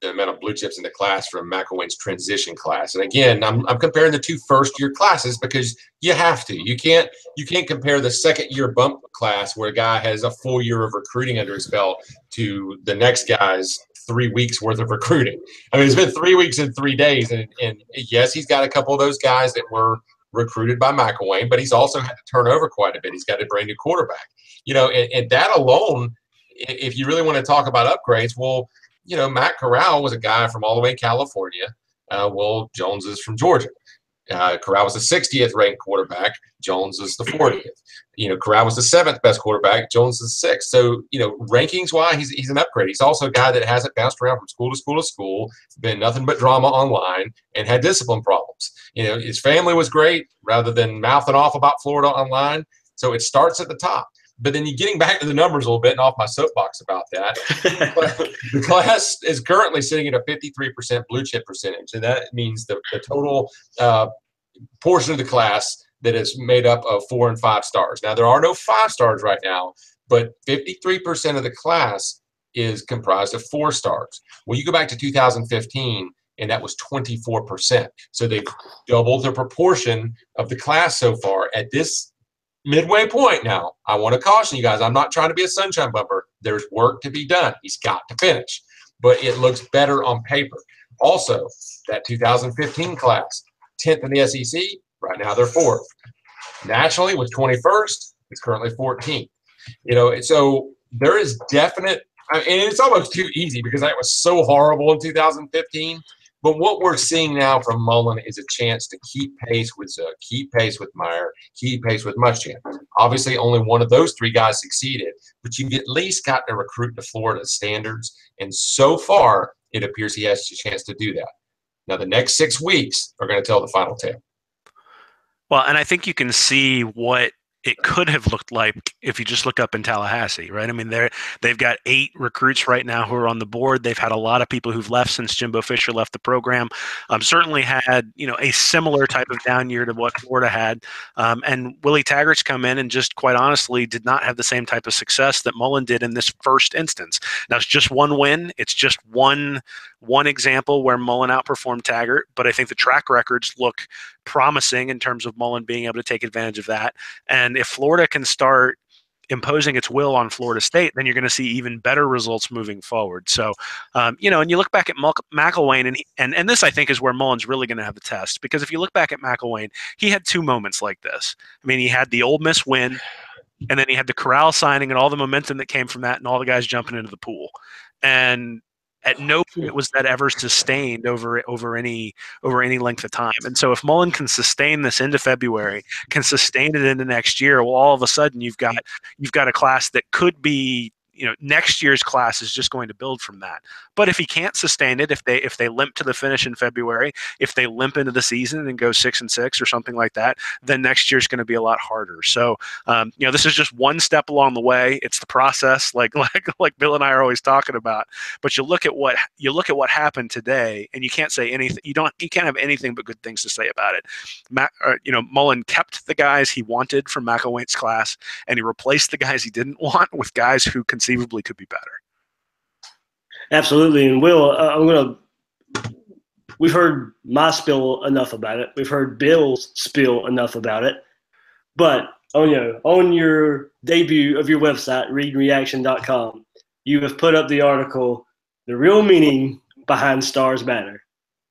[SPEAKER 2] the amount of blue chips in the class from McElwain's transition class. And again, I'm comparing the two first-year classes because you have to. You can't compare the second-year bump class where a guy has a full year of recruiting under his belt to the next guy's 3 weeks worth of recruiting. I mean, it's been 3 weeks and 3 days, and yes, he's got a couple of those guys that were recruited by McElwain, but he's also had to turn over quite a bit. He's got a brand new quarterback, and that alone, if you really want to talk about upgrades, well, Matt Corral was a guy from all the way in California. Jones is from Georgia. Corral was the 60th ranked quarterback. Jones is the 40th. Corral was the 7th best quarterback. Jones is 6th. So, rankings wise, he's an upgrade. He's also a guy that hasn't bounced around from school to school to school, been nothing but drama online, and had discipline problems. His family was great rather than mouthing off about Florida online. So it starts at the top. But then getting back to the numbers a little bit and off my soapbox about that, the class is currently sitting at a 53% blue chip percentage. And that means the total portion of the class that is made up of 4 and 5 stars. Now, there are no 5 stars right now, but 53% of the class is comprised of 4 stars. Well, you go back to 2015, and that was 24%. So they've doubled the proportion of the class so far at this midway point. Now, I want to caution you guys, I'm not trying to be a sunshine bumper. There's work to be done. He's got to finish. But it looks better on paper. Also, that 2015 class, 10th in the SEC, right now they're 4th. Nationally, with 21st, it's currently 14th. So there is definite, and it's almost too easy because that was so horrible in 2015. But what we're seeing now from Mullen is a chance to keep pace with Zook, keep pace with Meyer, keep pace with Muschamp. Obviously, only one of those 3 guys succeeded, but you've at least got to recruit to Florida standards. And so far, it appears he has a chance to do that. Now, the next 6 weeks are going to tell the final tale.
[SPEAKER 3] Well, and I think you can see what it could have looked like if you just look up in Tallahassee, right? I mean, they've got 8 recruits right now who are on the board. They've had a lot of people who've left since Jimbo Fisher left the program. Certainly had, a similar type of down year to what Florida had. And Willie Taggart's come in and just quite honestly did not have the same type of success that Mullen did in this first instance. Now, it's just one win. It's just one example where Mullen outperformed Taggart, but I think the track records look promising in terms of Mullen being able to take advantage of that. And if Florida can start imposing its will on Florida State, then you're going to see even better results moving forward. So, and you look back at McElwain, and this I think is where Mullen's really going to have the test, because if you look back at McElwain, he had 2 moments like this. I mean, he had the Ole Miss win, and then he had the Corral signing and all the momentum that came from that, and all the guys jumping into the pool. And at no point was that ever sustained over any length of time. And so if Mullen can sustain this into February, can sustain it into next year, well, all of a sudden you've got a class that could be, next year's class is just going to build from that. But if he can't sustain it, if they limp to the finish in February, if they limp into the season and go 6-6 or something like that, then next year's going to be a lot harder. So, this is just one step along the way. It's the process, like Bill and I are always talking about. But you look at what happened today, and you can't say anything. You can't have anything but good things to say about it. Mullen kept the guys he wanted from McElwain's class, and he replaced the guys he didn't want with guys who conceivably could be better.
[SPEAKER 1] Absolutely. And Will, we've heard my spill enough about it. We've heard Bill's spill enough about it. But on your debut of your website, readreaction.com, you have put up the article, "The Real Meaning Behind Stars Matter."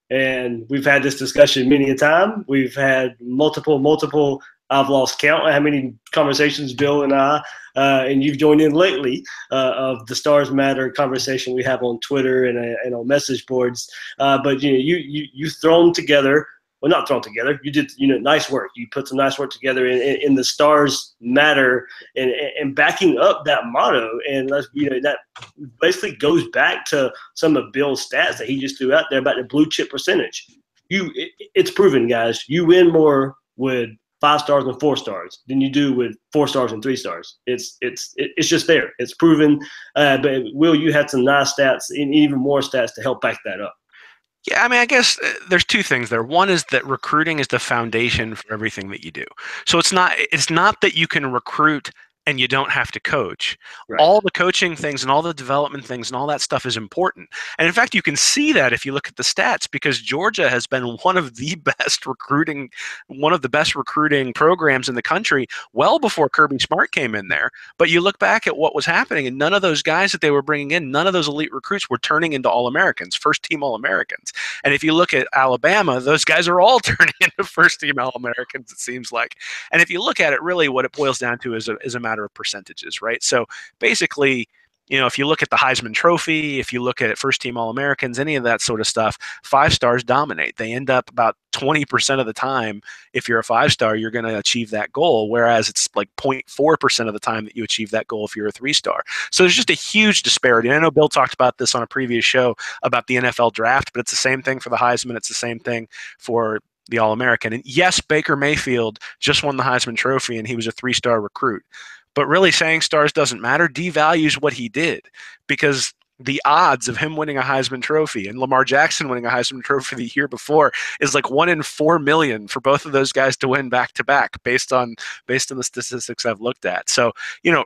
[SPEAKER 1] And we've had this discussion many a time. We've had multiple, I've lost count how many conversations Bill and I, and you've joined in lately, of the Stars Matter conversation we have on Twitter and on message boards. But you've thrown together, well, not thrown together, you did nice work. You put some nice work together in the Stars Matter and backing up that motto. And that basically goes back to some of Bill's stats that he just threw out there about the blue chip percentage. It's proven, guys. You win more with 5 stars and 4 stars than you do with 4 stars and 3 stars. It's just there. It's proven. But Will, you had some nice stats and even more stats to help back that up.
[SPEAKER 3] Yeah, I mean, I guess there's 2 things there. One is that recruiting is the foundation for everything that you do. So it's not that you can recruit and you don't have to coach. Right. All the coaching things and all the development things and all that stuff is important. And in fact, you can see that if you look at the stats, because Georgia has been one of the best recruiting programs in the country well before Kirby Smart came in there. But you look back at what was happening, and none of those guys that they were bringing in, none of those elite recruits were turning into All-Americans, first-team All-Americans. And if you look at Alabama, those guys are all turning into first-team All-Americans, it seems like. And if you look at it, really what it boils down to is a matter of percentages, right? So basically, if you look at the Heisman Trophy, if you look at first-team All-Americans, any of that sort of stuff, 5 stars dominate. They end up about 20% of the time. If you're a 5-star, you're going to achieve that goal, whereas it's like 0.4% of the time that you achieve that goal if you're a 3-star. So there's just a huge disparity. And I know Bill talked about this on a previous show about the NFL draft, but it's the same thing for the Heisman. It's the same thing for the All-American. And yes, Baker Mayfield just won the Heisman Trophy, and he was a 3-star recruit. But really saying stars doesn't matter devalues what he did, because the odds of him winning a Heisman Trophy and Lamar Jackson winning a Heisman Trophy the year before is like 1 in 4 million for both of those guys to win back to back based on the statistics I've looked at. So,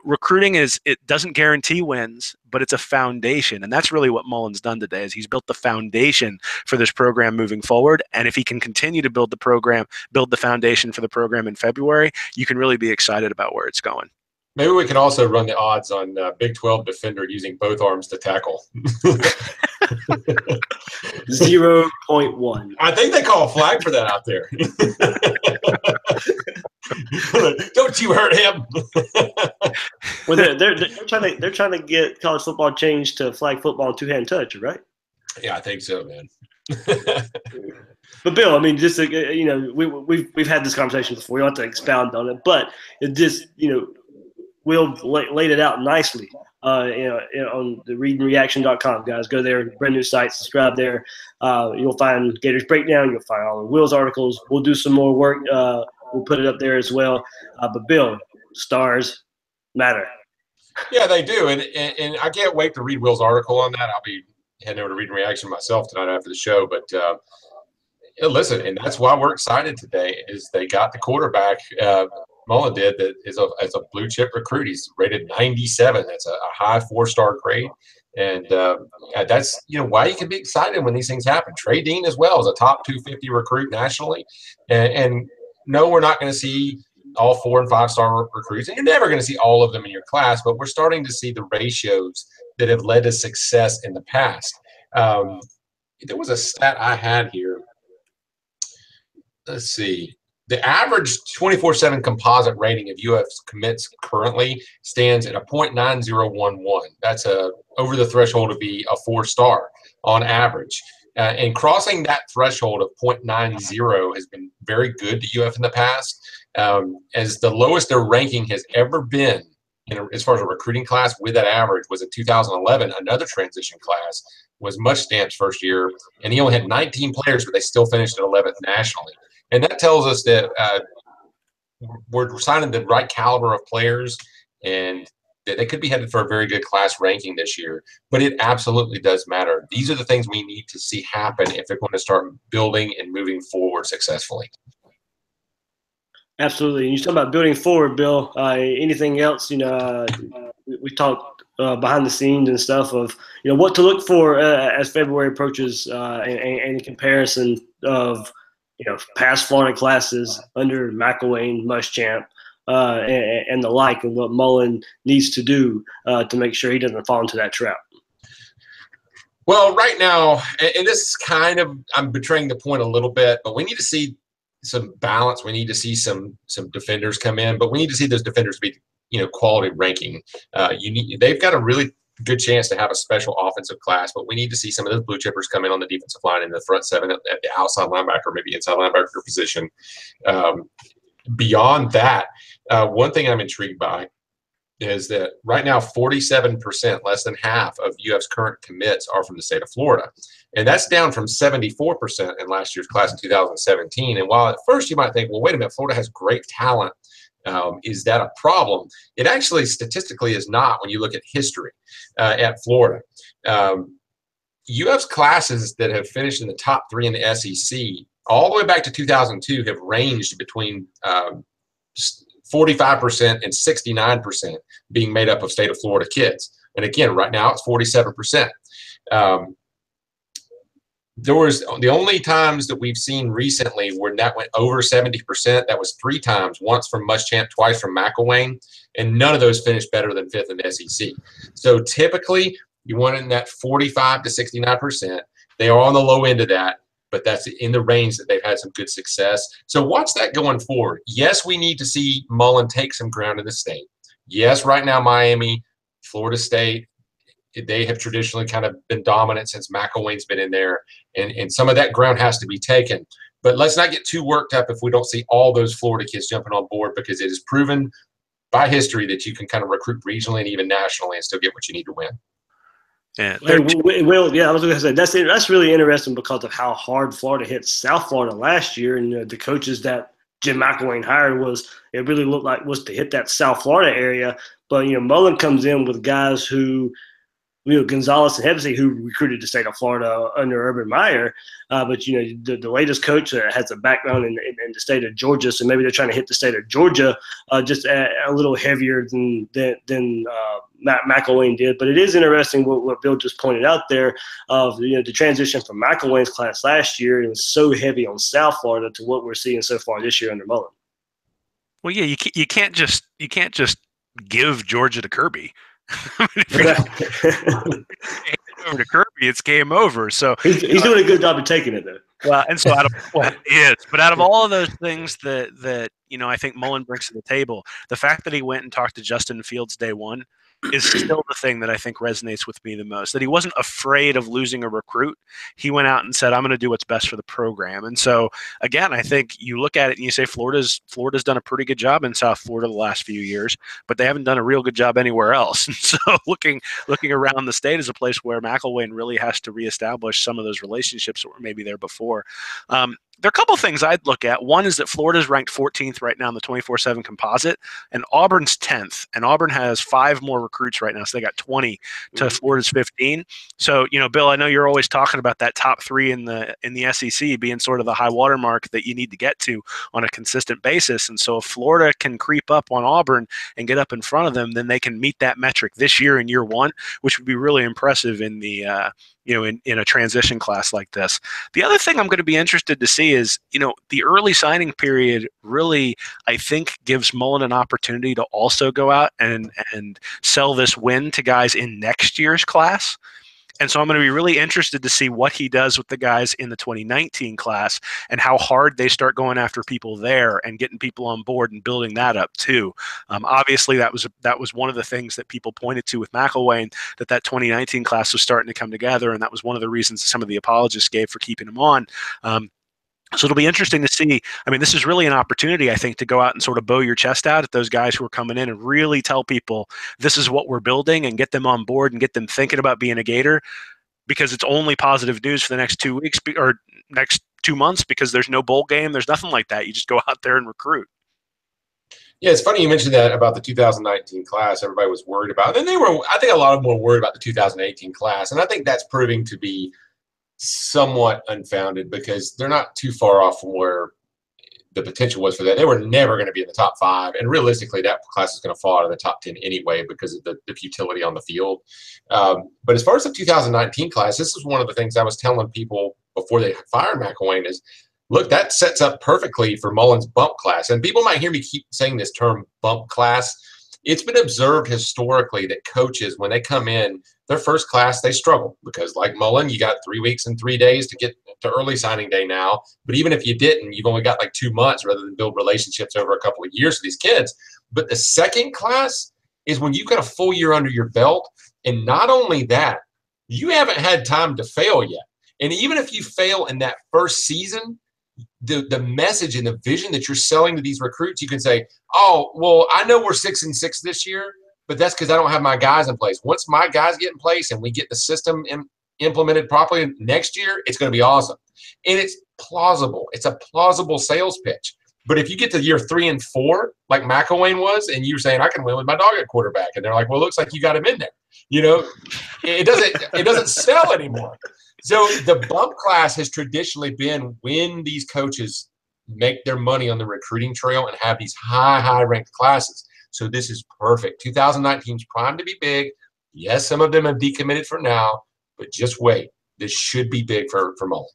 [SPEAKER 3] recruiting it doesn't guarantee wins, but it's a foundation. And that's really what Mullen's done today, is he's built the foundation for this program moving forward. And if he can continue to build the foundation for the program in February, you can really be excited about where it's going.
[SPEAKER 2] Maybe we can also run the odds on Big 12 defender using both arms to tackle.
[SPEAKER 1] 0.1.
[SPEAKER 2] I think they call a flag for that out there. Don't you hurt him.
[SPEAKER 1] Well, they're trying to get college football changed to flag football and 2-hand touch, right?
[SPEAKER 2] Yeah, I think so, man.
[SPEAKER 1] But Bill, I mean, just we've had this conversation before. We don't have to expound on it, but it just Will laid it out nicely on the readandreaction.com, guys. Go there, brand new site, subscribe there. You'll find Gators Breakdown. You'll find all of Will's articles. We'll do some more work. We'll put it up there as well. But Bill, stars matter.
[SPEAKER 2] Yeah, they do, and I can't wait to read Will's article on that. I'll be heading over to Read and Reaction myself tonight after the show. But listen, and that's why we're excited today. Is they got the quarterback. Mullen did that is a blue chip recruit. He's rated 97. That's a high 4-star grade, and that's why you can be excited when these things happen. Trey Dean as well is a top 250 recruit nationally, and no, we're not going to see all 4- and 5-star recruits, and you're never going to see all of them in your class, but we're starting to see the ratios that have led to success in the past. There was a stat I had here. Let's see. The average 24/7 composite rating of UF commits currently stands at a .9011. That's over the threshold to be a 4-star on average. And crossing that threshold of .90 has been very good to UF in the past. As the lowest their ranking has ever been as far as a recruiting class with that average was in 2011. Another transition class was Muschamps' first year, and he only had 19 players, but they still finished at 11th nationally. And that tells us that we're signing the right caliber of players, and that they could be headed for a very good class ranking this year. But it absolutely does matter. These are the things we need to see happen if they're going to start building and moving forward successfully.
[SPEAKER 1] Absolutely. And you talk about building forward, Bill. Anything else? We talked behind the scenes and stuff of what to look for as February approaches, and in comparison of past Florida classes under McElwain, Muschamp, and the like, and what Mullen needs to do to make sure he doesn't fall into that trap.
[SPEAKER 2] Well, right now, and this is kind of, I'm betraying the point a little bit, but we need to see some balance. We need to see some defenders come in, but we need to see those defenders be quality ranking. They've got a really good chance to have a special offensive class, but we need to see some of those blue chippers come in on the defensive line in the front seven at the outside linebacker, maybe inside linebacker position. Beyond that, one thing I'm intrigued by is that right now 47%, less than half of UF's current commits are from the state of Florida. And that's down from 74% in last year's class in 2017. And while at first you might think, well, wait a minute, Florida has great talent. Is that a problem? It actually statistically is not when you look at history at Florida. UF's classes that have finished in the top 3 in the SEC all the way back to 2002 have ranged between 45% and 69% being made up of state of Florida kids. And again, right now it's 47%. There was the only times that we've seen recently where that went over 70%. That was 3 times, once from Muschamp, twice from McElwain, and none of those finished better than 5th in the SEC. So typically you want in that 45 to 69%. They are on the low end of that, but that's in the range that they've had some good success. So watch that going forward. Yes, we need to see Mullen take some ground in the state. Yes, right now Miami, Florida State, they have traditionally kind of been dominant since McElwain's been in there, and some of that ground has to be taken. But let's not get too worked up if we don't see all those Florida kids jumping on board, because it is proven by history that you can kind of recruit regionally and even nationally and still get what you need to win.
[SPEAKER 1] Yeah, I was going to say that's really interesting because of how hard Florida hit South Florida last year, and the coaches that Jim McElwain hired it really looked like was to hit that South Florida area. But Mullen comes in with guys who, Gonzalez and Hevesy, who recruited the state of Florida under Urban Meyer. But the latest coach has a background in the state of Georgia, so maybe they're trying to hit the state of Georgia just a little heavier than McElwain did. But it is interesting what Bill just pointed out there of the transition from McElwain's class last year. It was so heavy on South Florida to what we're seeing so far this year under Mullen.
[SPEAKER 3] Well, yeah, you can't just give Georgia to Kirby. Over to Kirby, it's game over. So
[SPEAKER 1] he's doing a good job of taking it, though.
[SPEAKER 3] Well, and so out of all of those things that I think Mullen brings to the table, the fact that he went and talked to Justin Fields day one is still the thing that I think resonates with me the most. That he wasn't afraid of losing a recruit. He went out and said, "I'm going to do what's best for the program." And so, again, I think you look at it and you say Florida's done a pretty good job in South Florida the last few years, but they haven't done a real good job anywhere else. And so, looking around the state is a place where McElwain really has to reestablish some of those relationships that were maybe there before. there are a couple of things I'd look at. One is that Florida's ranked 14th right now in the 24/7 composite, and Auburn's 10th. And Auburn has 5 more recruits right now, so they got 20 to Florida's 15. So, Bill, I know you're always talking about that top 3 in the SEC being sort of the high watermark that you need to get to on a consistent basis. And so if Florida can creep up on Auburn and get up in front of them, then they can meet that metric this year in year 1, which would be really impressive in the in a transition class like this. The other thing I'm going to be interested to see is, the early signing period really, I think, gives Mullen an opportunity to also go out and sell this win to guys in next year's class. And so I'm going to be really interested to see what he does with the guys in the 2019 class and how hard they start going after people there and getting people on board and building that up too. Obviously, that was one of the things that people pointed to with McElwain, that 2019 class was starting to come together, and that was one of the reasons some of the apologists gave for keeping him on. So it'll be interesting to see. I mean, this is really an opportunity, I think, to go out and sort of bow your chest out at those guys who are coming in and really tell people this is what we're building and get them on board and get them thinking about being a Gator, because it's only positive news for the next 2 weeks or next 2 months, because there's no bowl game. There's nothing like that. You just go out there and recruit.
[SPEAKER 2] Yeah, it's funny you mentioned that about the 2019 class. Everybody was worried about it. And I think a lot of them were worried about the 2018 class. And I think that's proving to be somewhat unfounded, because they're not too far off from where the potential was for that. They were never going to be in the top 5, and realistically that class is going to fall out of the top 10 anyway because of the futility on the field. But as far as the 2019 class, this is one of the things I was telling people before they fired McElwain is, look, that sets up perfectly for Mullen's bump class. And people might hear me keep saying this term bump class. It's been observed historically that coaches, when they come in their first class, they struggle because, like Mullen, you got 3 weeks and 3 days to get to early signing day now. But even if you didn't, you've only got like 2 months rather than build relationships over a couple of years with these kids. But the second class is when you've got a full year under your belt. And not only that, you haven't had time to fail yet. And even if you fail in that first season, the message and the vision that you're selling to these recruits, you can say, oh, well, I know we're 6-6 this year, but that's because I don't have my guys in place. Once my guys get in place and we get the system implemented properly next year, it's going to be awesome. And it's plausible. It's a plausible sales pitch. But if you get to year 3 and 4, like McElwain was, and you're saying, I can win with my dog at quarterback, and they're like, well, it looks like you got him in there. It doesn't sell anymore. So the bump class has traditionally been when these coaches make their money on the recruiting trail and have these high ranked classes. So this is perfect. 2019 is primed to be big. Yes, some of them have decommitted for now, but just wait. This should be big for Mullen.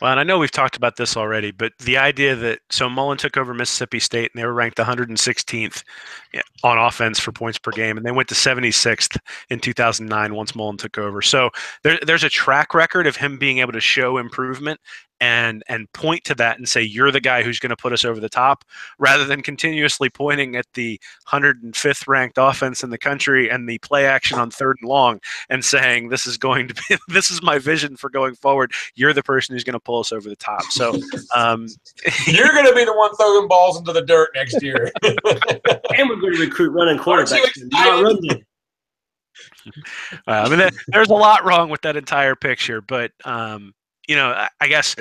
[SPEAKER 3] Well, and I know we've talked about this already, but the idea that Mullen took over Mississippi State and they were ranked 116th on offense for points per game, and they went to 76th in 2009 once Mullen took over. So there's a track record of him being able to show improvement and point to that and say, you're the guy who's going to put us over the top, rather than continuously pointing at the 105th ranked offense in the country and the play action on 3rd and long and saying, this is my vision for going forward. You're the person who's going to pull us over the top. So
[SPEAKER 2] you're going to be the one throwing balls into the dirt next year.
[SPEAKER 1] And we're going to recruit running quarterbacks.
[SPEAKER 3] I mean, there's a lot wrong with that entire picture, but I guess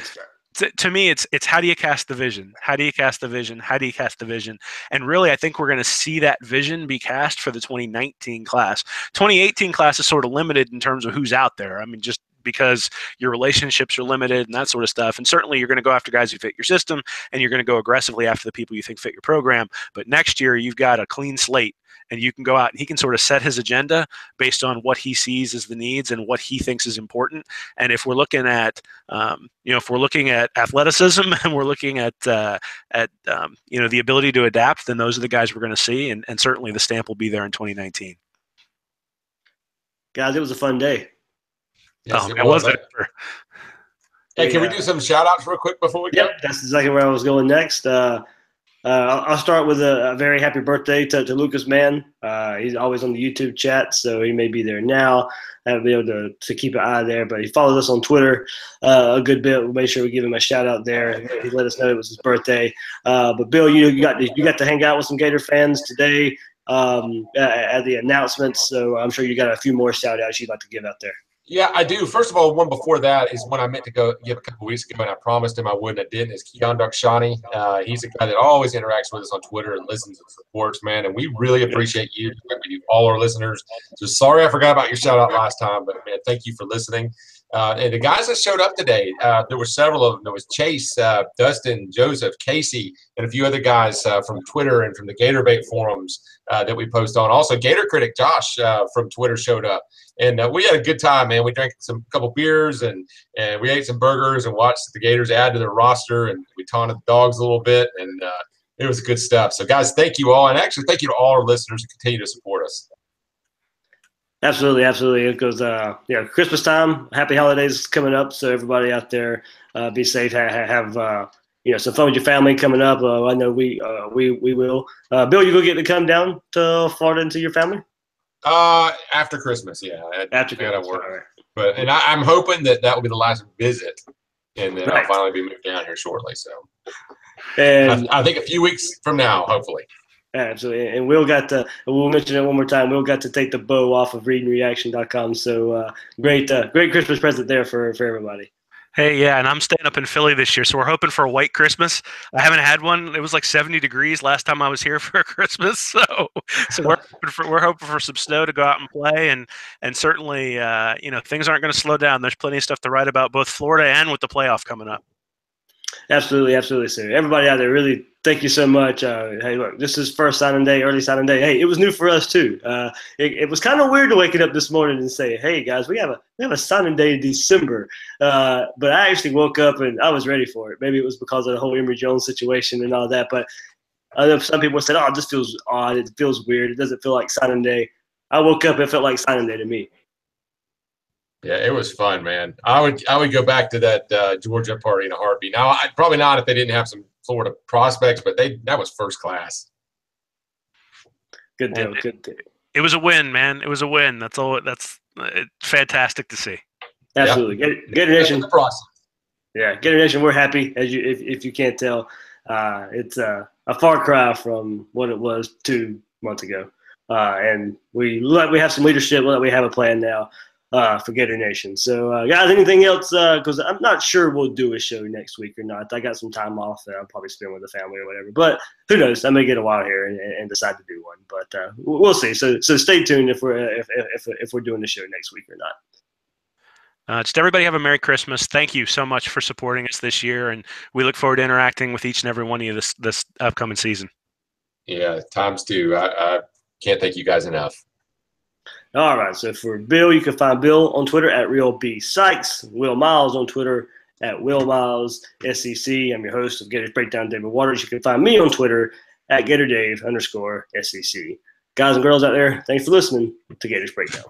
[SPEAKER 3] to me, it's how do you cast the vision? How do you cast the vision? How do you cast the vision? And really, I think we're going to see that vision be cast for the 2019 class. 2018 class is sort of limited in terms of who's out there. I mean, just because your relationships are limited and that sort of stuff. And certainly you're going to go after guys who fit your system, and you're going to go aggressively after the people you think fit your program. But next year, you've got a clean slate, and you can go out and he can sort of set his agenda based on what he sees as the needs and what he thinks is important. And if we're looking at, athleticism and we're looking at the ability to adapt, then those are the guys we're going to see. And certainly the stamp will be there in 2019.
[SPEAKER 1] Guys, it was a fun day.
[SPEAKER 2] Yes,
[SPEAKER 3] it was.
[SPEAKER 2] Hey, can we do some shout outs real quick before we go?
[SPEAKER 1] Yep, that's exactly where I was going next. I'll start with a very happy birthday to Lucas Mann. He's always on the YouTube chat, so he may be there now. I haven't been able to keep an eye there, but he followed us on Twitter a good bit. We'll make sure we give him a shout out there. He let us know it was his birthday. But Bill, you got to hang out with some Gator fans today at the announcements, so I'm sure you got a few more shout outs you'd like to give out there.
[SPEAKER 2] Yeah, I do. First of all, one before that is one I meant to go give a couple weeks ago, and I promised him I would, and I didn't. Is Keon Darkshani. He's a guy that always interacts with us on Twitter and listens and supports, man. And we really appreciate you, all our listeners. So sorry I forgot about your shout out last time, but man, thank you for listening. And the guys that showed up today, there were several of them. There was Chase, Dustin, Joseph, Casey, and a few other guys from Twitter and from the Gator Bait forums that we post on. Also, Gator Critic Josh from Twitter showed up. And we had a good time, man. We drank a couple beers and we ate some burgers and watched the Gators add to their roster, and we taunted the dogs a little bit, and it was good stuff. So, guys, thank you all, and actually thank you to all our listeners who continue to support us.
[SPEAKER 1] Absolutely, absolutely. It goes, Christmas time, happy holidays coming up. So everybody out there, be safe. Have some fun with your family coming up. I know we will. Bill, you gonna get to come down to Florida and see your family?
[SPEAKER 2] After Christmas, yeah.
[SPEAKER 1] After Christmas,
[SPEAKER 2] work.
[SPEAKER 1] Right.
[SPEAKER 2] But I'm hoping that will be the last visit, and then
[SPEAKER 1] Right.
[SPEAKER 2] I'll finally be moved down here shortly. So,
[SPEAKER 1] and
[SPEAKER 2] I think a few weeks from now, hopefully.
[SPEAKER 1] Absolutely, and we'll mention it one more time. Will got to take the bow off of readingreaction.com. So great Christmas present there for everybody.
[SPEAKER 3] Hey, yeah, and I'm staying up in Philly this year, so we're hoping for a white Christmas. I haven't had one. It was like 70 degrees last time I was here for Christmas, so we're hoping for some snow to go out and play, and certainly things aren't going to slow down. There's plenty of stuff to write about both Florida and with the playoff coming up.
[SPEAKER 1] Absolutely, sir. Everybody out there, really thank you so much. Hey, look, this is first signing day, early signing day. Hey, it was new for us too. It was kind of weird to waking up this morning and say, "Hey guys, we have a signing day in December." But I actually woke up and I was ready for it. Maybe it was because of the whole Emery Jones situation and all that. But I know some people said, "Oh, this feels odd. It feels weird. It doesn't feel like signing day." I woke up, it felt like signing day to me.
[SPEAKER 2] Yeah, it was fun, man. I would go back to that Georgia party in a heartbeat. Now, I'd probably not if they didn't have some Florida prospects, but that was first class.
[SPEAKER 1] Good deal. Good deal.
[SPEAKER 3] It was a win, man. It was a win. That's all. That's fantastic to see.
[SPEAKER 1] Absolutely.
[SPEAKER 2] Yep.
[SPEAKER 1] Gator Nation.
[SPEAKER 2] Yeah,
[SPEAKER 1] Gator Nation, we're happy, if you can't tell. It's a far cry from what it was 2 months ago. And we have some leadership. We have a plan now for Gator Nation. So, guys, anything else? Because I'm not sure we'll do a show next week or not. I got some time off that I'll probably spend with the family or whatever. But who knows? I may get a while here and decide to do one. But we'll see. So stay tuned if we're doing the show next week or not.
[SPEAKER 3] Just everybody have a Merry Christmas. Thank you so much for supporting us this year, and we look forward to interacting with each and every one of you this upcoming season.
[SPEAKER 2] Yeah, times two. I can't thank you guys enough.
[SPEAKER 1] All right, so for Bill, you can find Bill on Twitter at RealBSykes, Will Miles on Twitter at WillMilesSEC. I'm your host of Gators Breakdown, David Waters. You can find me on Twitter at GatorDave_SEC. Guys and girls out there, thanks for listening to Gators Breakdown.